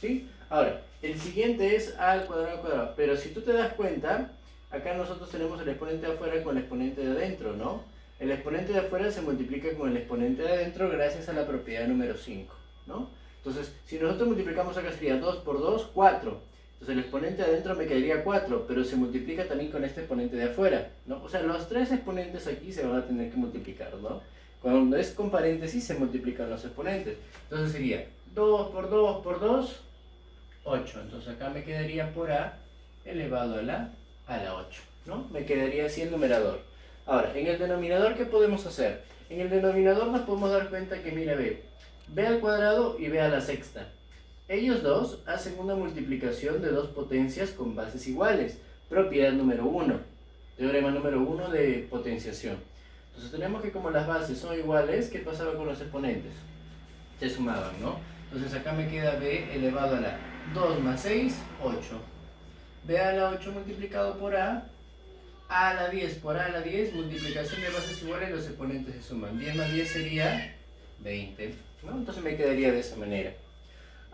¿Sí? Ahora, el siguiente es a al cuadrado, pero si tú te das cuenta, acá nosotros tenemos el exponente de afuera con el exponente de adentro, ¿no? El exponente de afuera se multiplica con el exponente de adentro gracias a la propiedad número 5, ¿no? Entonces, si nosotros multiplicamos acá sería 2 por 2, 4. Entonces el exponente de adentro me quedaría 4, pero se multiplica también con este exponente de afuera, ¿no? O sea, los tres exponentes aquí se van a tener que multiplicar, ¿no? Cuando es con paréntesis se multiplican los exponentes. Entonces sería 2 por 2 por 2, 8. Entonces acá me quedaría por a elevado a la 8, ¿no? Me quedaría así el numerador. Ahora, en el denominador, ¿qué podemos hacer? En el denominador nos podemos dar cuenta que, mira, b al cuadrado y b a la sexta. Ellos dos hacen una multiplicación de dos potencias con bases iguales. Propiedad número 1. Teorema número 1 de potenciación. Entonces tenemos que como las bases son iguales, ¿qué pasaba con los exponentes? Se sumaban, ¿no? Entonces acá me queda b elevado a la 2 más 6, 8. b a la 8 multiplicado por a la 10 por a la 10, multiplicación de bases iguales, los exponentes se suman. 10 más 10 sería 20, ¿no? Entonces me quedaría de esa manera.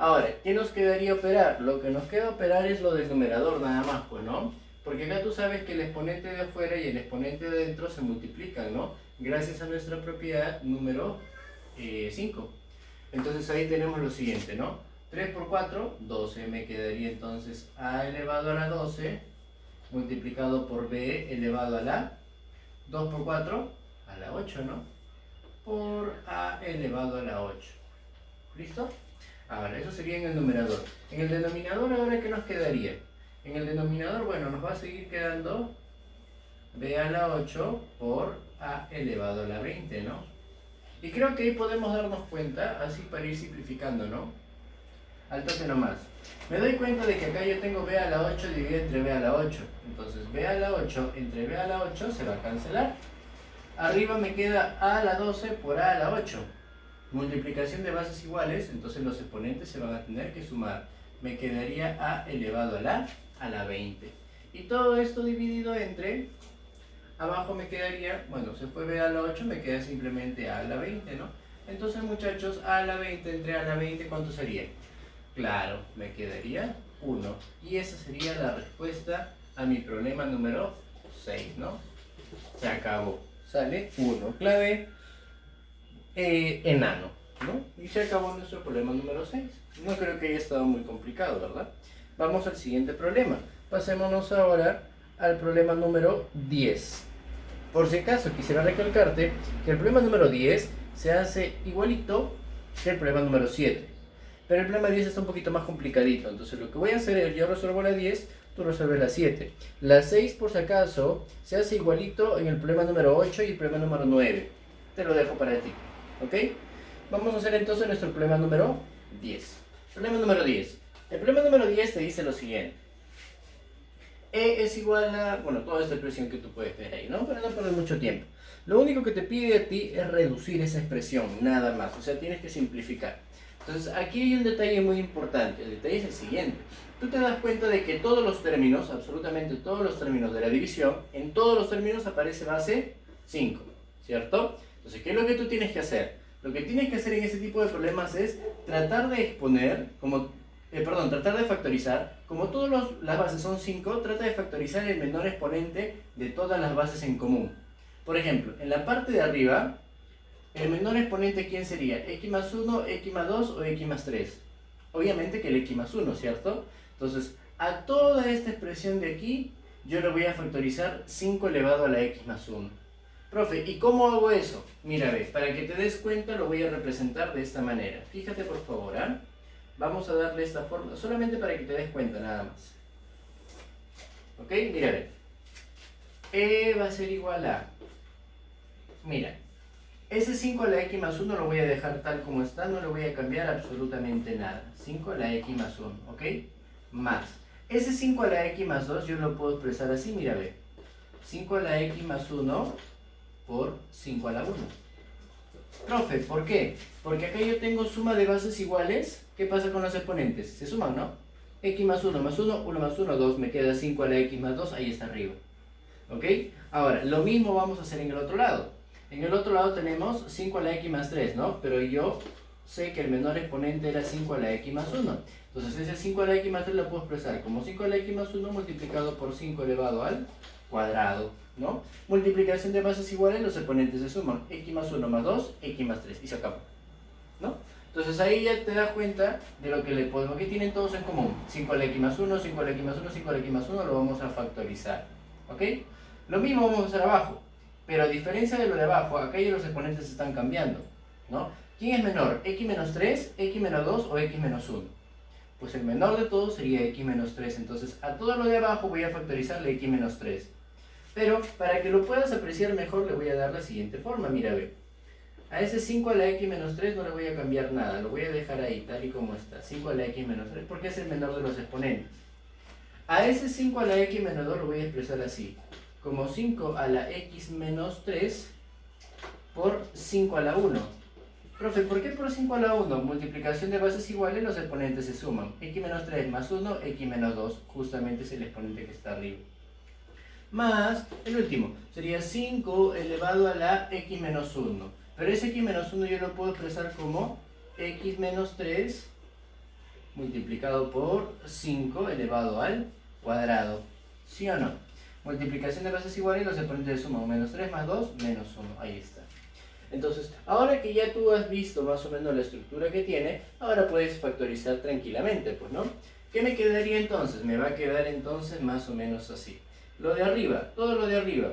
Ahora, ¿qué nos quedaría operar? Lo que nos queda operar es lo del numerador nada más, pues, ¿no? Porque acá tú sabes que el exponente de afuera y el exponente de adentro se multiplican, ¿no? Gracias a nuestra propiedad número 5. Entonces ahí tenemos lo siguiente, ¿no? 3 por 4, 12. Me quedaría entonces a elevado a la 12 multiplicado por b elevado a la 2 por 4 a la 8, ¿no? Por a elevado a la 8. ¿Listo? Ahora, eso sería en el numerador. En el denominador, ahora, ¿qué nos quedaría? En el denominador, bueno, nos va a seguir quedando b a la 8 por a elevado a la 20, ¿no? Y creo que ahí podemos darnos cuenta, así para ir simplificando, ¿no? Al toque nomás. Me doy cuenta de que acá yo tengo b a la 8 dividido entre b a la 8. Entonces b a la 8 entre b a la 8 se va a cancelar. Arriba me queda a a la 12 por a la 8. Multiplicación de bases iguales, entonces los exponentes se van a tener que sumar. Me quedaría a elevado a la 20. Y todo esto dividido entre, abajo me quedaría, bueno, se fue b a la 8, me queda simplemente a la 20, ¿no? Entonces, muchachos, a la 20 entre a la 20, ¿cuánto sería? Claro, me quedaría 1. Y esa sería la respuesta a mi problema número 6, ¿no? Se acabó. Sale 1. Clave enano, ¿no? Y se acabó nuestro problema número 6. No creo que haya estado muy complicado, ¿verdad? Vamos al siguiente problema. Pasémonos ahora al problema número 10. Por si acaso, quisiera recalcarte que el problema número 10 se hace igualito que el problema número 7. Pero el problema 10 está un poquito más complicadito. Entonces lo que voy a hacer es, yo resuelvo la 10, tú resuelves la 7. La 6, por si acaso, se hace igualito en el problema número 8 y el problema número 9. Te lo dejo para ti. ¿Ok? Vamos a hacer entonces nuestro problema número 10. Problema número 10. El problema número 10 te dice lo siguiente. E es igual a, bueno, toda esta expresión que tú puedes ver ahí, ¿no? Para no perder mucho tiempo. Lo único que te pide a ti es reducir esa expresión, nada más. O sea, tienes que simplificar. Entonces, aquí hay un detalle muy importante. El detalle es el siguiente. Tú te das cuenta de que todos los términos, absolutamente todos los términos de la división, en todos los términos aparece base 5, ¿cierto? Entonces, ¿qué es lo que tú tienes que hacer? Lo que tienes que hacer en este tipo de problemas es tratar de exponer, tratar de factorizar, como todas las bases son 5, trata de factorizar el menor exponente de todas las bases en común. Por ejemplo, en la parte de arriba, el menor exponente, ¿quién sería? ¿X más 1, X más 2 o X más 3? Obviamente que el X más 1, ¿cierto? Entonces, a toda esta expresión de aquí, yo le voy a factorizar 5 elevado a la X más 1. Profe, ¿y cómo hago eso? Mira, ve, para que te des cuenta lo voy a representar de esta manera. Fíjate por favor, ¿eh? Vamos a darle esta forma, solamente para que te des cuenta, nada más. ¿Ok? Mira, ve. E va a ser igual a... Mira, ese 5 a la X más 1 lo voy a dejar tal como está, no le voy a cambiar absolutamente nada. 5 a la X más 1, ¿ok? Más. Ese 5 a la X más 2 yo lo puedo expresar así, mira, ve. 5 a la X más 1 por 5 a la 1. Profe, ¿por qué? Porque acá yo tengo suma de bases iguales. ¿Qué pasa con los exponentes? Se suman, ¿no? X más 1 más 1, 1 más 1, 2. Me queda 5 a la X más 2, ahí está arriba. ¿Ok? Ahora, lo mismo vamos a hacer en el otro lado. En el otro lado tenemos 5 a la X más 3, ¿no? Pero yo sé que el menor exponente era 5 a la X más 1. Entonces ese 5 a la X más 3 lo puedo expresar como 5 a la X más 1 multiplicado por 5 elevado al cuadrado, ¿no? Multiplicación de bases iguales, los exponentes se suman. X más 1 más 2, X más 3. Y se acabó, ¿no? Entonces ahí ya te das cuenta de lo que le podemos, que tienen todos en común. 5 a la X más 1, 5 a la X más 1, 5 a la X más 1, lo vamos a factorizar, ¿ok? Lo mismo vamos a hacer abajo, pero a diferencia de lo de abajo, acá ya los exponentes se están cambiando, ¿no? ¿Quién es menor? ¿X menos 3, X menos 2 o X menos 1? Pues el menor de todos sería X menos 3, entonces a todo lo de abajo voy a factorizarle X menos 3. Pero para que lo puedas apreciar mejor le voy a dar la siguiente forma, mira, ve. A ese 5 a la X menos 3 no le voy a cambiar nada, lo voy a dejar ahí, tal y como está. 5 a la X menos 3, porque es el menor de los exponentes. A ese 5 a la X menos 2 lo voy a expresar así, como 5 a la X menos 3 por 5 a la 1. Profe, ¿por qué por 5 a la 1? Multiplicación de bases iguales, los exponentes se suman. X menos 3 más 1, X menos 2, justamente es el exponente que está arriba. Más, el último, sería 5 elevado a la X menos 1. Pero ese X menos 1 yo lo puedo expresar como X menos 3 multiplicado por 5 elevado al cuadrado. ¿Sí o no? Multiplicación de bases iguales, los exponentes de suma, menos 3 más 2, menos 1. Ahí está. Entonces, ahora que ya tú has visto más o menos la estructura que tiene, ahora puedes factorizar tranquilamente, pues, ¿no? ¿Qué me quedaría entonces? Me va a quedar entonces más o menos así. Lo de arriba, todo lo de arriba,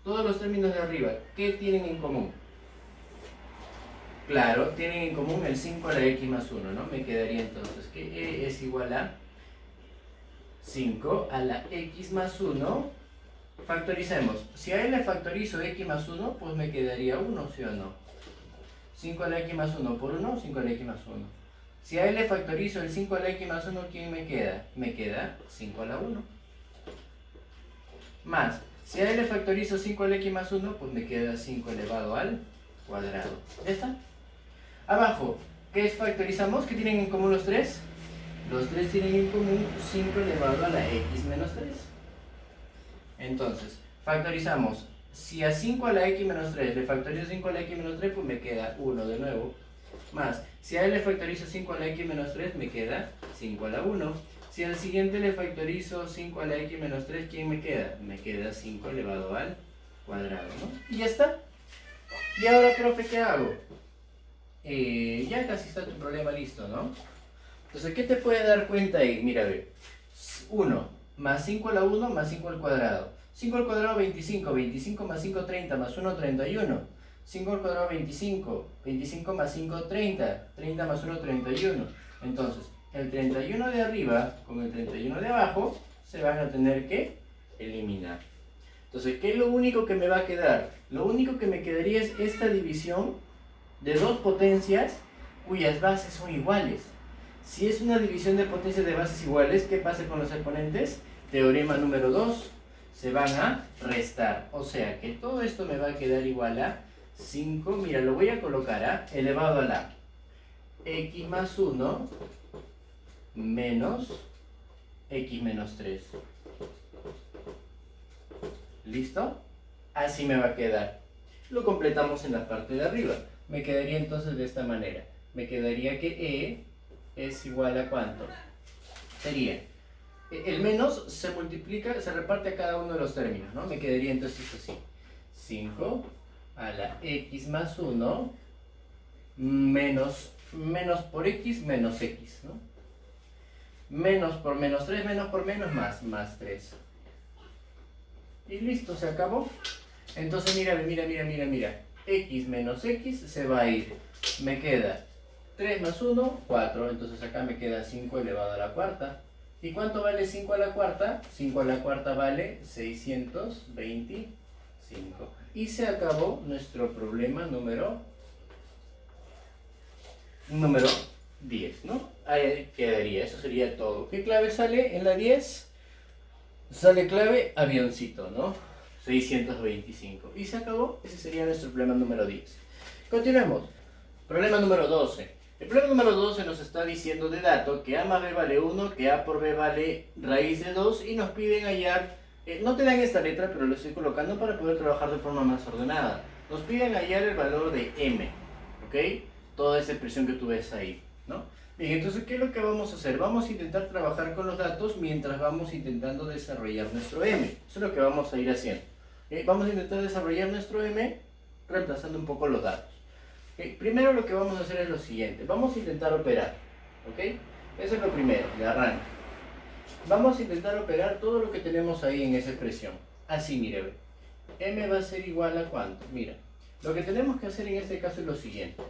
todos los términos de arriba, ¿qué tienen en común? Claro, tienen en común el 5 a la x más 1, ¿no? Me quedaría entonces que e es igual a 5 a la x más 1. Factoricemos. Si a él le factorizo x más 1, pues me quedaría 1, ¿sí o no? 5 a la x más 1 por 1, 5 a la x más 1. Si a él le factorizo el 5 a la x más 1, ¿quién me queda? Me queda 5 a la 1. Más, si a él le factorizo 5 a la x más 1, pues me queda 5 elevado al cuadrado. ¿Ya está? Abajo, ¿qué factorizamos? ¿Qué tienen en común los tres? Los tres tienen en común 5 elevado a la x menos 3. Entonces, factorizamos. Si a 5 a la x menos 3 le factorizo 5 a la x menos 3, pues me queda 1 de nuevo. Más, si a él le factorizo 5 a la x menos 3, me queda 5 a la 1. Si al siguiente le factorizo 5 a la x menos 3, ¿quién me queda? Me queda 5 elevado al cuadrado, ¿no? Y ya está. Y ahora, profe, ¿qué hago? Ya casi está tu problema listo, ¿no? Entonces, ¿qué te puede dar cuenta ahí? Mira, ve. 1 más 5 a la 1 más 5 al cuadrado. 5 al cuadrado 25, 25 más 5 30 más 1 31. 5 al cuadrado 25, 25 más 5 30, 30 más 1 31. Entonces, el 31 de arriba con el 31 de abajo se van a tener que eliminar. Entonces, ¿qué es lo único que me va a quedar? Lo único que me quedaría es esta división de dos potencias cuyas bases son iguales. Si es una división de potencias de bases iguales, ¿qué pasa con los exponentes? Teorema número 2, se van a restar. O sea que todo esto me va a quedar igual a 5, mira, lo voy a colocar a elevado a la x más 1 menos x menos 3. ¿Listo? Así me va a quedar. Lo completamos en la parte de arriba. Me quedaría entonces de esta manera. Me quedaría que E es igual a ¿cuánto? Sería, el menos se multiplica, se reparte a cada uno de los términos, ¿no? Me quedaría entonces así. 5 a la x más 1 menos por x menos x, ¿no? Menos por menos 3, menos por menos más 3. Y listo, se acabó. Entonces mira. X menos x se va a ir. Me queda 3 más 1, 4. Entonces acá me queda 5 elevado a la cuarta. ¿Y cuánto vale 5 a la cuarta? 5 a la cuarta vale 625. Y se acabó nuestro problema número 10, ¿no? Ahí quedaría, eso sería todo. ¿Qué clave sale en la 10? Sale clave avioncito, ¿no? 625. Y se acabó. Ese sería nuestro problema número 10. Continuemos. Problema número 12. El problema número 12 nos está diciendo de dato que a más b vale 1, que a por b vale raíz de 2 y nos piden hallar, no te dan esta letra, pero lo estoy colocando para poder trabajar de forma más ordenada. Nos piden hallar el valor de m, ¿ok? Toda esa expresión que tú ves ahí, ¿no? Bien, entonces, ¿qué es lo que vamos a hacer? Vamos a intentar trabajar con los datos mientras vamos intentando desarrollar nuestro m. Eso es lo que vamos a ir haciendo. Vamos a intentar desarrollar nuestro m reemplazando un poco los datos. Primero lo que vamos a hacer es lo siguiente. Vamos a intentar operar, ¿ok? Eso es lo primero, de arranque. Vamos a intentar operar todo lo que tenemos ahí en esa expresión. Así, mire, m va a ser igual a ¿cuánto? Mira, lo que tenemos que hacer en este caso es lo siguiente.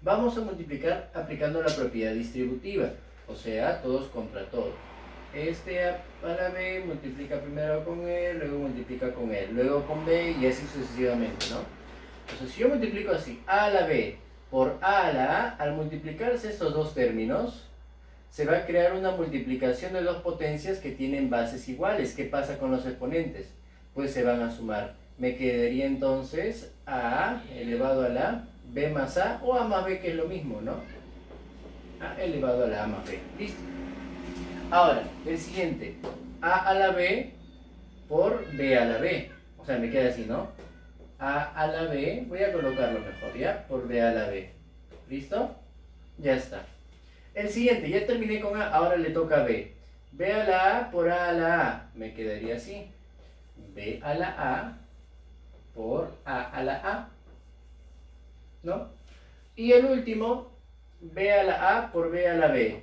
Vamos a multiplicar aplicando la propiedad distributiva, o sea, todos contra todos. Este a la b multiplica primero con e, luego multiplica con e, luego con b y así sucesivamente, ¿no? Entonces, si yo multiplico así, a a la b por a la a, al multiplicarse estos dos términos, se va a crear una multiplicación de dos potencias que tienen bases iguales. ¿Qué pasa con los exponentes? Pues se van a sumar. Me quedaría entonces a elevado a la b más a, o a más b, que es lo mismo, ¿no? A elevado a la a más b. ¿Listo? Ahora, el siguiente, a la b por b a la b. O sea, me queda así, ¿no? A la b, voy a colocarlo mejor, ¿ya? Por b a la b. ¿Listo? Ya está. El siguiente, ya terminé con A, ahora le toca a B. B a la A por A a la A, me quedaría así. B a la A por A la A, ¿no? Y el último, B a la A por B a la B.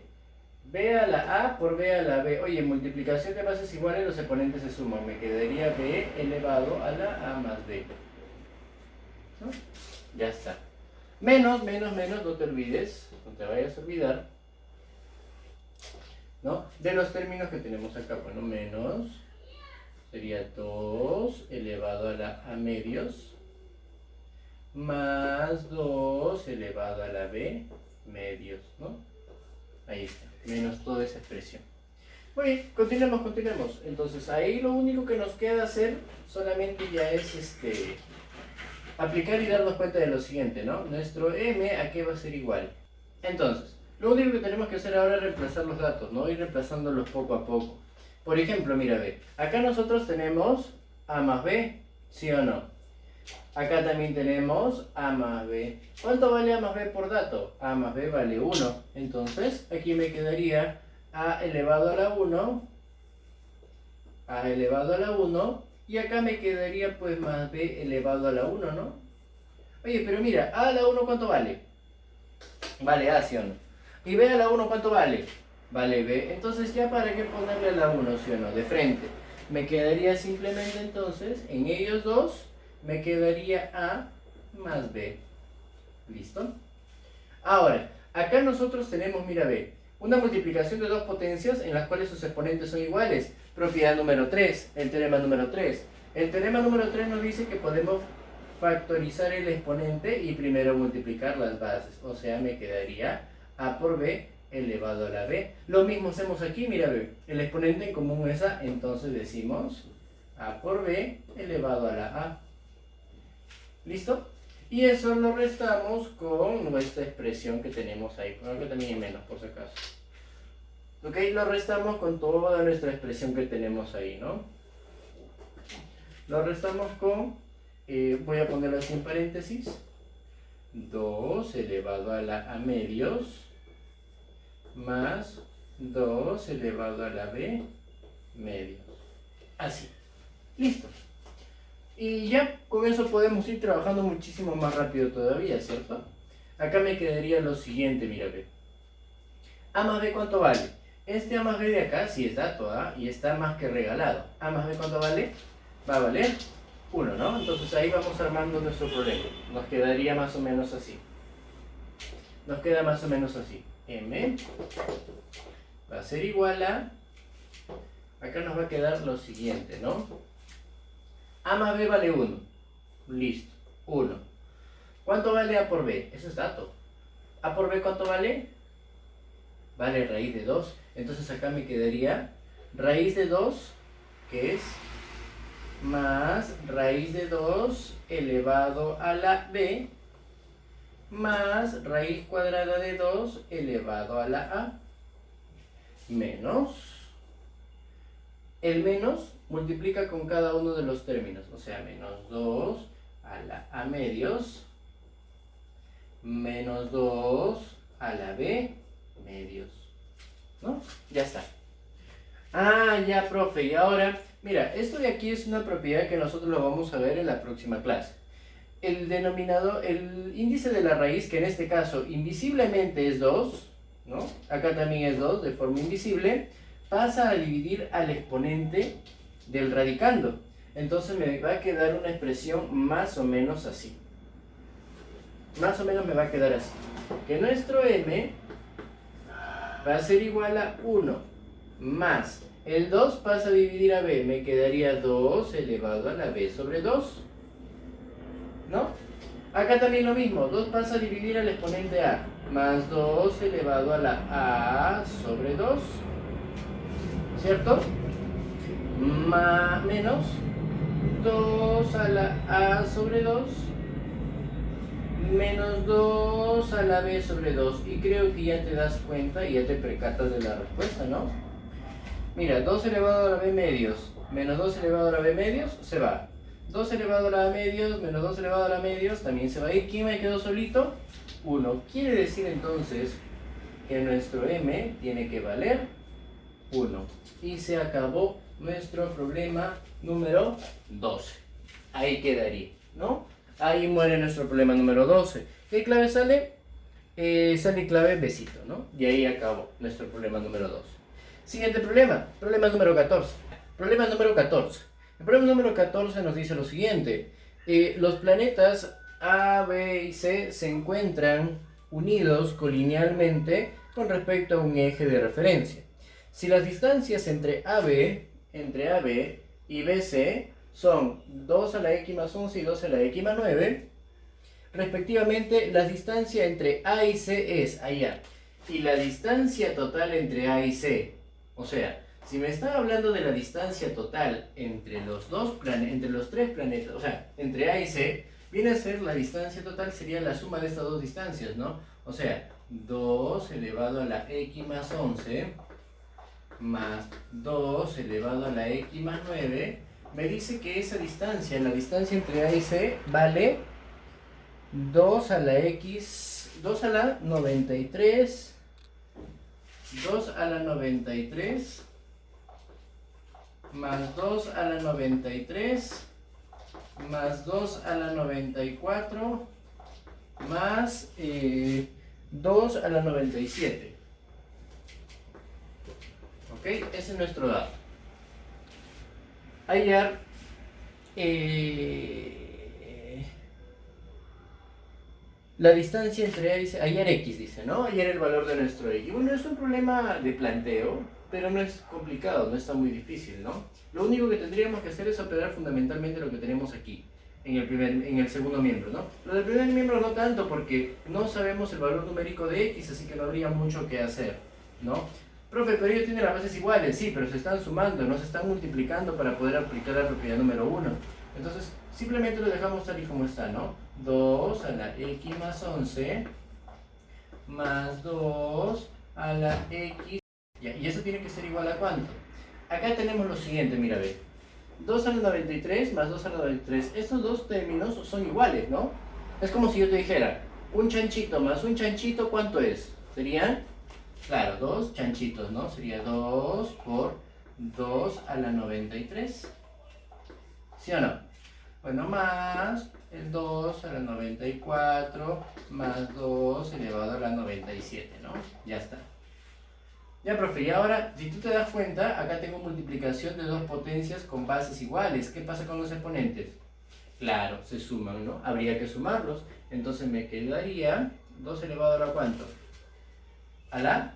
B a la A por B a la B. Oye, multiplicación de bases iguales, los exponentes se suman. Me quedaría B elevado a la A más B, ¿no? Ya está. Menos, no te olvides, no te vayas a olvidar, ¿no? De los términos que tenemos acá. Bueno, menos sería 2 elevado a la A medios más 2 elevado a la B medios, ¿no? Ahí está, menos toda esa expresión. Muy bien, continuemos. Entonces ahí lo único que nos queda hacer solamente ya es aplicar y darnos cuenta de lo siguiente, ¿no? Nuestro m a qué va a ser igual. Entonces, lo único que tenemos que hacer ahora es reemplazar los datos, ¿no? Ir reemplazándolos poco a poco. Por ejemplo, mira, ve, acá nosotros tenemos a más b, ¿sí o no? Acá también tenemos a más b. ¿Cuánto vale a más b por dato? A más b vale 1. Entonces, aquí me quedaría a elevado a la 1, a elevado a la 1, y acá me quedaría pues más b elevado a la 1, ¿no? Oye, pero mira, a la 1 ¿cuánto vale? Vale a, ¿sí o no? Y b a la 1 ¿cuánto vale? Vale b. Entonces ya para qué ponerle a la 1, ¿sí o no? De frente. Me quedaría simplemente entonces, en ellos dos, me quedaría a más b. ¿Listo? Ahora, acá nosotros tenemos, mira b, una multiplicación de dos potencias en las cuales sus exponentes son iguales. Propiedad número 3, el teorema número 3. El teorema número 3 nos dice que podemos factorizar el exponente y primero multiplicar las bases. O sea, me quedaría a por b elevado a la b. Lo mismo hacemos aquí, mira b. El exponente en común es a, entonces decimos a por b elevado a la a. ¿Listo? Y eso lo restamos con nuestra expresión que tenemos ahí. Bueno, que también hay menos, por si acaso. Ok, lo restamos con toda nuestra expresión que tenemos ahí, ¿no? Lo restamos con, voy a ponerlo así en paréntesis, 2 elevado a la a medios más 2 elevado a la b medios. Así. Listo. Y ya con eso podemos ir trabajando muchísimo más rápido todavía, ¿cierto? Acá me quedaría lo siguiente, mira, ve. A más b, ¿cuánto vale? Este a más b de acá sí es dato, ¿ah? Y está más que regalado. A más b, ¿cuánto vale? Va a valer 1, ¿no? Entonces ahí vamos armando nuestro problema. Nos quedaría más o menos así. Nos queda más o menos así. M va a ser igual a... Acá nos va a quedar lo siguiente, ¿no? A más b vale 1. Listo. 1. ¿Cuánto vale a por b? Eso es dato. ¿A por b cuánto vale? Vale raíz de 2. Entonces acá me quedaría raíz de 2, que es más raíz de 2 elevado a la b, más raíz cuadrada de 2 elevado a la a, menos, el menos multiplica con cada uno de los términos, o sea, menos 2 a la a medios, menos 2 a la b medios, ¿no? Ya está. Ah, ya, profe, y ahora, mira, esto de aquí es una propiedad que nosotros lo vamos a ver en la próxima clase. El denominador, el índice de la raíz, que en este caso invisiblemente es 2, ¿no? Acá también es 2 de forma invisible, pasa a dividir al exponente del radicando. Entonces me va a quedar una expresión más o menos así. Más o menos me va a quedar así. Que nuestro m va a ser igual a 1 más el 2 pasa a dividir a b, me quedaría 2 elevado a la b sobre 2, ¿no? Acá también lo mismo, 2 pasa a dividir al exponente a, más 2 elevado a la a sobre 2, ¿cierto? Menos 2 a la a sobre 2, menos 2 a la b sobre 2, y creo que ya te das cuenta y ya te percatas de la respuesta, ¿no? Mira, 2 elevado a la b medios menos 2 elevado a la b medios se va. 2 elevado a la a medios menos 2 elevado a la medios también se va a ir. ¿Quién me quedó solito? 1. Quiere decir entonces que nuestro m tiene que valer 1. Y se acabó nuestro problema número 12. Ahí quedaría, ¿no? Ahí muere nuestro problema número 12. ¿Qué clave sale? Sale clave besito, ¿no? Y ahí acabó nuestro problema número 12. Siguiente problema, problema número 14. Problema número 14. El problema número 14 nos dice lo siguiente. Los planetas A, B y C se encuentran unidos colinealmente con respecto a un eje de referencia. Si las distancias entre AB y BC son 2 a la x más 11 y 2 a la x más 9, respectivamente, la distancia entre A y C es allá. Y la distancia total entre A y C, o sea, si me está hablando de la distancia total entre los tres planetas, o sea, entre A y C, viene a ser la distancia total, sería la suma de estas dos distancias, ¿no? O sea, 2 elevado a la x más 11 más 2 elevado a la x más 9, me dice que esa distancia, la distancia entre A y C, vale 2 a la x, 2 a la 93, 2 a la 93, más 2 a la 93, más 2 a la 94, más 2 a la 97. ¿Ok? Ese es nuestro dato. Hallar la distancia entre A y C, hallar x, dice, ¿no? Hallar el valor de nuestro x. Bueno, es un problema de planteo, pero no es complicado, no está muy difícil, ¿no? Lo único que tendríamos que hacer es operar fundamentalmente lo que tenemos aquí, en el segundo miembro, ¿no? Lo del primer miembro no tanto, porque no sabemos el valor numérico de x, así que no habría mucho que hacer, ¿no? Profe, pero ellos tienen las bases iguales, sí, pero se están sumando, no se están multiplicando para poder aplicar la propiedad número 1. Entonces, simplemente lo dejamos tal y como está, ¿no? 2 a la x más 11 más 2 a la x. Ya, y eso tiene que ser igual a ¿cuánto? Acá tenemos lo siguiente, mira, ve. 2 a la 93 más 2 a la 93. Estos dos términos son iguales, ¿no? Es como si yo te dijera, un chanchito más un chanchito, ¿cuánto es? Serían, claro, dos chanchitos, ¿no? Sería 2 por 2 a la 93. ¿Sí o no? Bueno, más el 2 a la 94 más 2 elevado a la 97, ¿no? Ya está. Ya, profe, y ahora, si tú te das cuenta, acá tengo multiplicación de dos potencias con bases iguales. ¿Qué pasa con los exponentes? Claro, se suman, ¿no? Habría que sumarlos. Entonces me quedaría 2 elevado a la ¿cuánto? ¿A la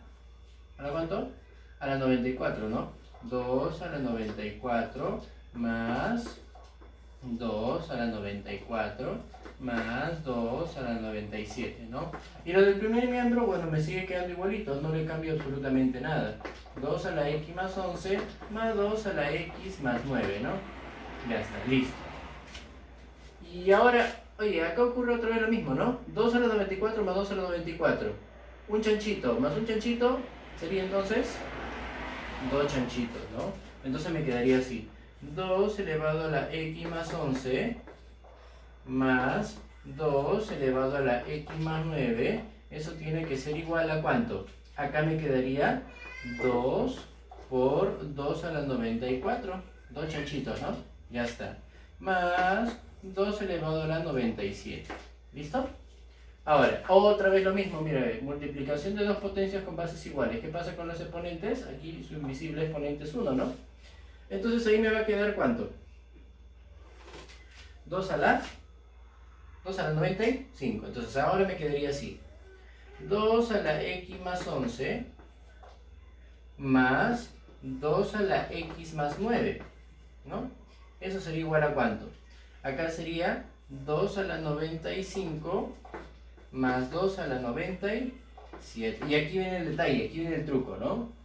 cuánto? A la 94, ¿no? 2 a la 94 más 2 a la 94 más 2 a la 97, ¿no? Y lo del primer miembro, bueno, me sigue quedando igualito, no le cambio absolutamente nada. 2 a la x más 11 más 2 a la x más 9, ¿no? Ya está, listo. Y ahora, oye, acá ocurre otra vez lo mismo, ¿no? 2 a la 94 más 2 a la 94. Un chanchito más un chanchito sería entonces 2 chanchitos, ¿no? Entonces me quedaría así. 2 elevado a la x más 11 más 2 elevado a la x más 9. Eso tiene que ser igual a ¿cuánto? Acá me quedaría 2 por 2 a la 94. 2 chanchitos, ¿no? Ya está. Más 2 elevado a la 97. ¿Listo? Ahora, otra vez lo mismo, mira, multiplicación de dos potencias con bases iguales. ¿Qué pasa con los exponentes? Aquí su invisible exponente es 1, ¿no? Entonces ahí me va a quedar ¿cuánto? 2 a la 95. Entonces ahora me quedaría así. 2 a la x más 11 más 2 a la x más 9, ¿no? Eso sería igual a ¿cuánto? Acá sería 2 a la 95 más 2 a la 97. Y aquí viene el detalle, aquí viene el truco, ¿no?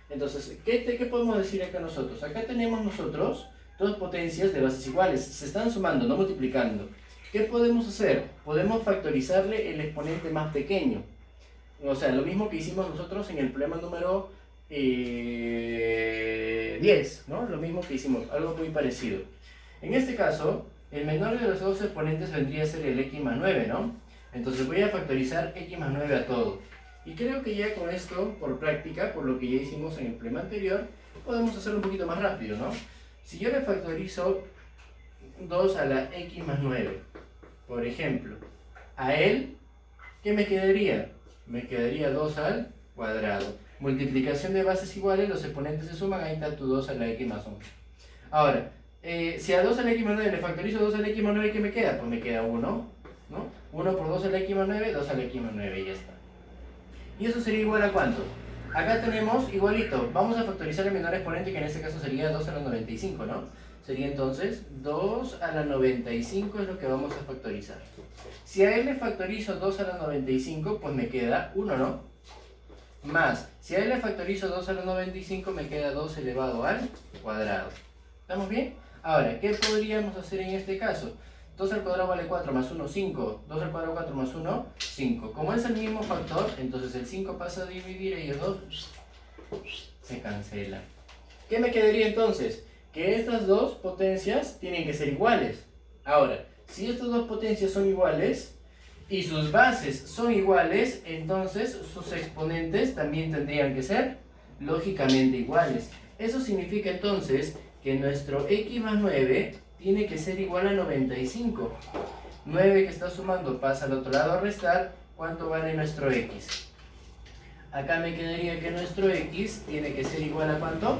Entonces, ¿qué podemos decir acá nosotros? Acá tenemos nosotros dos potencias de bases iguales. Se están sumando, no multiplicando. ¿Qué podemos hacer? Podemos factorizarle el exponente más pequeño. O sea, lo mismo que hicimos nosotros en el problema número 10, ¿no? Lo mismo que hicimos, algo muy parecido. En este caso, el menor de los dos exponentes vendría a ser el x más 9, ¿no? Entonces voy a factorizar x más 9 a todo. Y creo que ya con esto, por práctica, por lo que ya hicimos en el problema anterior, podemos hacerlo un poquito más rápido, ¿no? Si yo le factorizo 2 a la x más 9, por ejemplo, a él, ¿qué me quedaría? Me quedaría 2 al cuadrado. Multiplicación de bases iguales, los exponentes se suman, ahí está tu 2 a la x más 11. Ahora, si a 2 a la x más 9 le factorizo 2 a la x más 9, ¿qué me queda? Pues me queda 1, ¿no? 1 por 2 a la x más 9, 2 a la x más 9 y ya está. ¿Y eso sería igual a cuánto? Acá tenemos igualito, vamos a factorizar el menor exponente, que en este caso sería 2 a la 95, ¿no? Sería entonces 2 a la 95 es lo que vamos a factorizar. Si a él le factorizo 2 a la 95, pues me queda 1, ¿no? Más, si a él le factorizo 2 a la 95, me queda 2 elevado al cuadrado. ¿Estamos bien? Ahora, ¿qué podríamos hacer en este caso? 2 al cuadrado vale 4, más 1, 5. 2 al cuadrado 4 más 1, 5. Como es el mismo factor, entonces el 5 pasa a dividir, ellos dos se cancelan. ¿Qué me quedaría entonces? Que estas dos potencias tienen que ser iguales. Ahora, si estas dos potencias son iguales y sus bases son iguales, entonces sus exponentes también tendrían que ser lógicamente iguales. Eso significa entonces que nuestro x más 9 tiene que ser igual a 95. 9 que está sumando pasa al otro lado a restar. ¿Cuánto vale nuestro x? Acá me quedaría que nuestro x tiene que ser igual a ¿cuánto?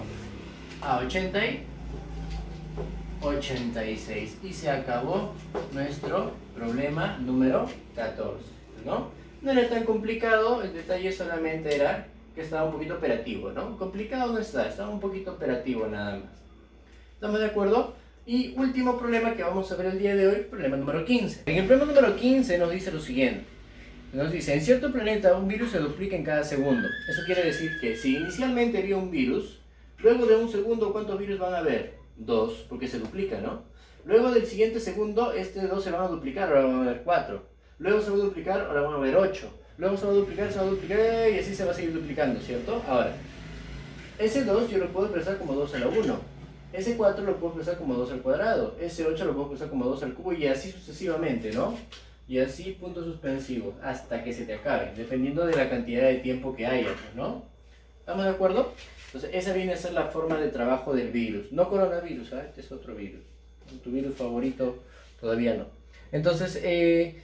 A 86. Y se acabó nuestro problema número 14, ¿no? No era tan complicado, el detalle solamente era que estaba un poquito operativo, ¿no? Complicado no está, estaba un poquito operativo nada más. ¿Estamos de acuerdo? Y último problema que vamos a ver el día de hoy, problema número 15. En el problema número 15 nos dice lo siguiente. Nos dice, en cierto planeta un virus se duplica en cada segundo. Eso quiere decir que si inicialmente había un virus, luego de un segundo, ¿cuántos virus van a haber? 2, porque se duplica, ¿no? Luego del siguiente segundo, este 2 se van a duplicar, ahora van a haber 4. Luego se va a duplicar, ahora van a haber 8. Luego se va a duplicar, y así se va a seguir duplicando, ¿cierto? Ahora, ese 2 yo lo puedo expresar como 2 a la 1. Ese 4 lo puedo expresar como 2 al cuadrado. Ese 8 lo puedo expresar como 2 al cubo y así sucesivamente, ¿no? Y así puntos suspensivos hasta que se te acabe, dependiendo de la cantidad de tiempo que haya, ¿no? ¿Estamos de acuerdo? Entonces esa viene a ser la forma de trabajo del virus. No coronavirus, ¿sabes? Este es otro virus. Tu virus favorito todavía no. Entonces,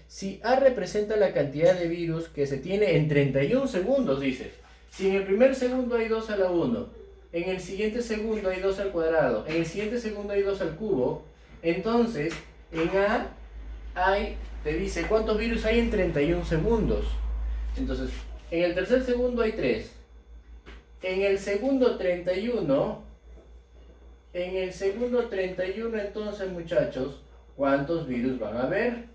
si A representa la cantidad de virus que se tiene en 31 segundos, dice. Si en el primer segundo hay 2 a la 1, en el siguiente segundo hay 2 al cuadrado, en el siguiente segundo hay 2 al cubo, entonces en A hay, te dice cuántos virus hay en 31 segundos. Entonces, en el tercer segundo hay 3. En el segundo 31, entonces muchachos, ¿cuántos virus van a haber?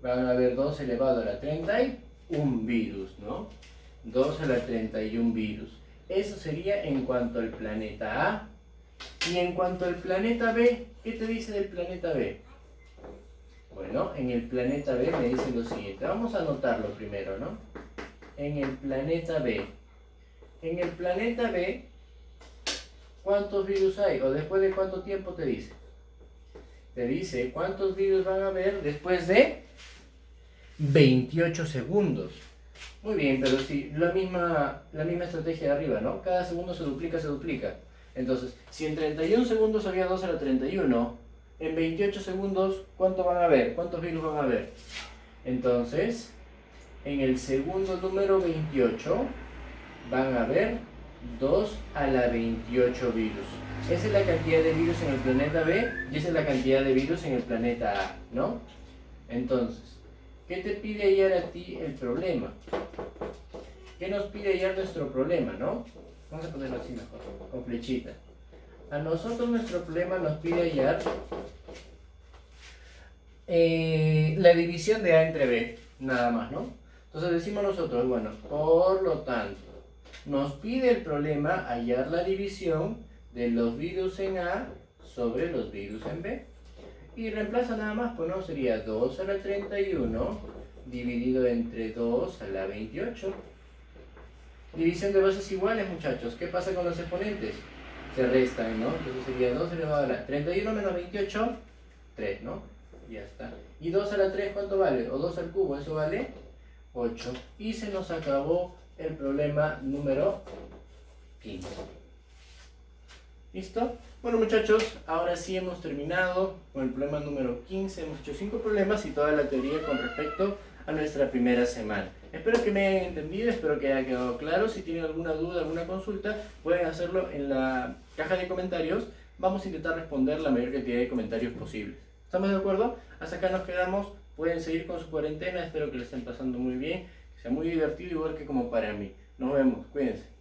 Van a haber 2 elevado a la 31 virus, ¿no? 2 a la 31 virus. Eso sería en cuanto al planeta A. Y en cuanto al planeta B, ¿qué te dice del planeta B? Bueno, en el planeta B me dice lo siguiente. Vamos a anotarlo primero, ¿no? En el planeta B. En el planeta B, ¿cuántos virus hay? ¿O después de cuánto tiempo te dice? Te dice cuántos virus van a haber después de 28 segundos. Muy bien, pero sí, la misma estrategia de arriba, ¿no? Cada segundo se duplica. Entonces, si en 31 segundos había 2 a la 31, en 28 segundos, ¿cuánto van a haber? ¿Cuántos virus van a haber? Entonces, en el segundo número 28, van a haber 2 a la 28 virus. Esa es la cantidad de virus en el planeta B y esa es la cantidad de virus en el planeta A, ¿no? Entonces, ¿qué te pide hallar a ti el problema? ¿Qué nos pide hallar nuestro problema, no? Vamos a ponerlo así mejor, con flechita. A nosotros nuestro problema nos pide hallar la división de A entre B, nada más, ¿no? Entonces decimos nosotros, bueno, por lo tanto, nos pide el problema hallar la división de los virus en A sobre los virus en B. Y reemplaza nada más, pues no, sería 2 a la 31 dividido entre 2 a la 28. División de bases iguales, muchachos. ¿Qué pasa con los exponentes? Se restan, ¿no? Entonces sería 2 elevado a la 31 menos 28, 3, ¿no? Ya está. ¿Y 2 a la 3 cuánto vale? O 2 al cubo, eso vale 8. Y se nos acabó el problema número 15. ¿Listo? Bueno muchachos, ahora sí hemos terminado con el problema número 15. Hemos hecho 5 problemas y toda la teoría con respecto a nuestra primera semana. Espero que me hayan entendido, espero que haya quedado claro. Si tienen alguna duda, alguna consulta, pueden hacerlo en la caja de comentarios. Vamos a intentar responder la mayor cantidad de comentarios posibles. ¿Estamos de acuerdo? Hasta acá nos quedamos. Pueden seguir con su cuarentena. Espero que le estén pasando muy bien, que sea muy divertido, igual que como para mí. Nos vemos, cuídense.